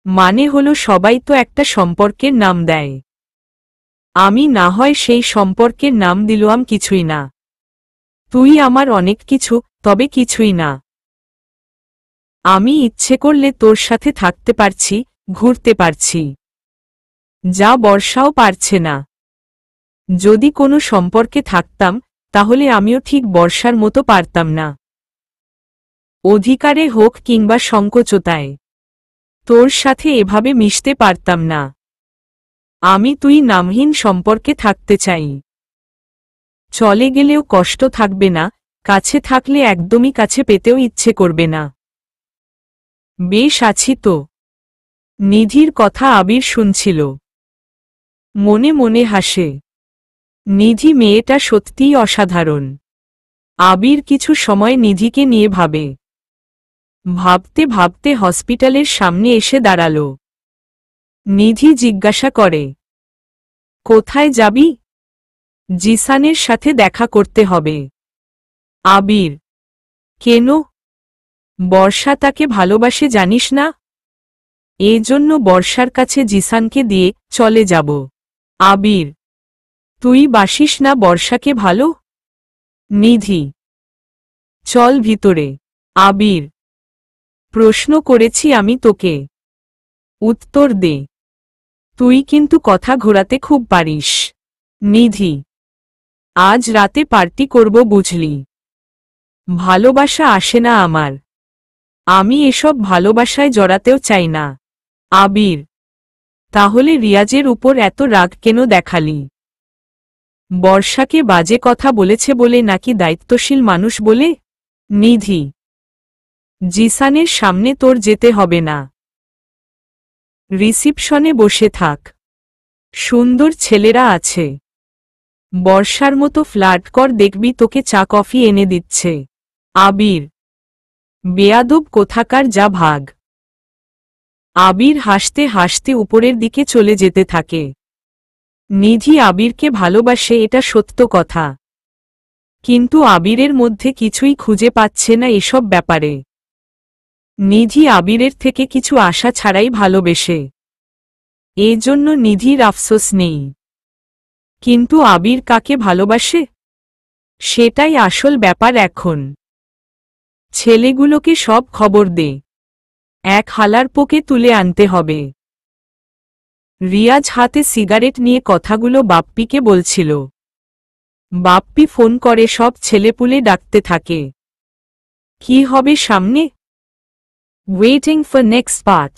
মানে হলো সবাই তো একটা সম্পর্কের নাম দেয়। আমি না হয় সেই সম্পর্কের নাম দিলাম কিছুই না। তুই আমার অনেক কিছু, তবে কিছুই না। আমি ইচ্ছে করলে তোর সাথে থাকতে পারছি, ঘুরতে পারছি, যা বর্ষাও পারছে না। যদি কোনো সম্পর্কে থাকতাম তাহলে আমিও ঠিক বর্ষার মতো পারতাম না। অধিকারে হোক কিংবা সংকোচতায় তোর সাথে এভাবে মিশতে পারতাম না। আমি তুই নামহীন সম্পর্কে থাকতে চাই। চলে গেলেও কষ্ট থাকবে না, কাছে থাকলে একদমই কাছে পেতেও ইচ্ছে করবে না। বেশ আছি তো। নিধির কথা আবির শুনছিল। মনে মনে হাসে। নিধি মেয়েটা সত্যিই অসাধারণ। আবির কিছু সময় নিধিকে নিয়ে ভাবে। ভাবতে ভাবতে হসপিটালের সামনে এসে দাঁড়াল। নিধি জিজ্ঞাসা করে, কোথায় যাবি? জিসানের সাথে দেখা করতে হবে। আবির, কেন? বর্ষা তাকে ভালোবাসে জানিস না? এজন্য বর্ষার কাছে জিসানকে দিয়ে চলে যাব। আবির, তুই বাসিস না বর্ষাকে ভালো? নিধি, চল ভিতরে। আবির, প্রশ্ন করেছি আমি তোকে, উত্তর দে। তুই কিন্তু কথা ঘোরাতে খুব পারিস। নিধি, আজ রাতে পার্টি করব বুঝলি। ভালোবাসা আসে না আমার, আমি এসব ভালোবাসায় জড়াতেও চাই না। আবির, তাহলে রিয়াজের উপর এত রাগ কেন দেখালি? বর্ষাকে বাজে কথা বলেছে বলে নাকি দায়িত্বশীল মানুষ বলে? নিধি, জিসানের সামনে তোর যেতে হবে না, রিসিপশনে বসে থাক, সুন্দর ছেলেরা আছে, বর্ষার মতো ফ্লার্ট কর, দেখবি তোকে চা কফি এনে দিচ্ছে। আবির, বেয়াদব কোথাকার, যা ভাগ। আবির হাসতে হাসতে উপরের দিকে চলে যেতে থাকে। নিধি আবিরকে ভালোবাসে, এটা সত্য কথা, কিন্তু আবিরের মধ্যে কিছুই খুঁজে পাচ্ছে না এসব ব্যাপারে। নিধি আবিরের থেকে কিছু আশা ছাড়াই ভালোবেসে, এজন্য নিধির আফসোস নেই। কিন্তু আবির কাকে ভালোবাসে, সেটাই আসল ব্যাপার এখন। ছেলেগুলোকে সব খবর দে, এক হালার পোকে তুলে আনতে হবে। রিয়াজ হাতে সিগারেট নিয়ে কথাগুলো বাপ্পিকে বলছিল। বাপ্পি ফোন করে সব ছেলেপুলে ডাকতে থাকে। কি হবে সামনে? Waiting for next part.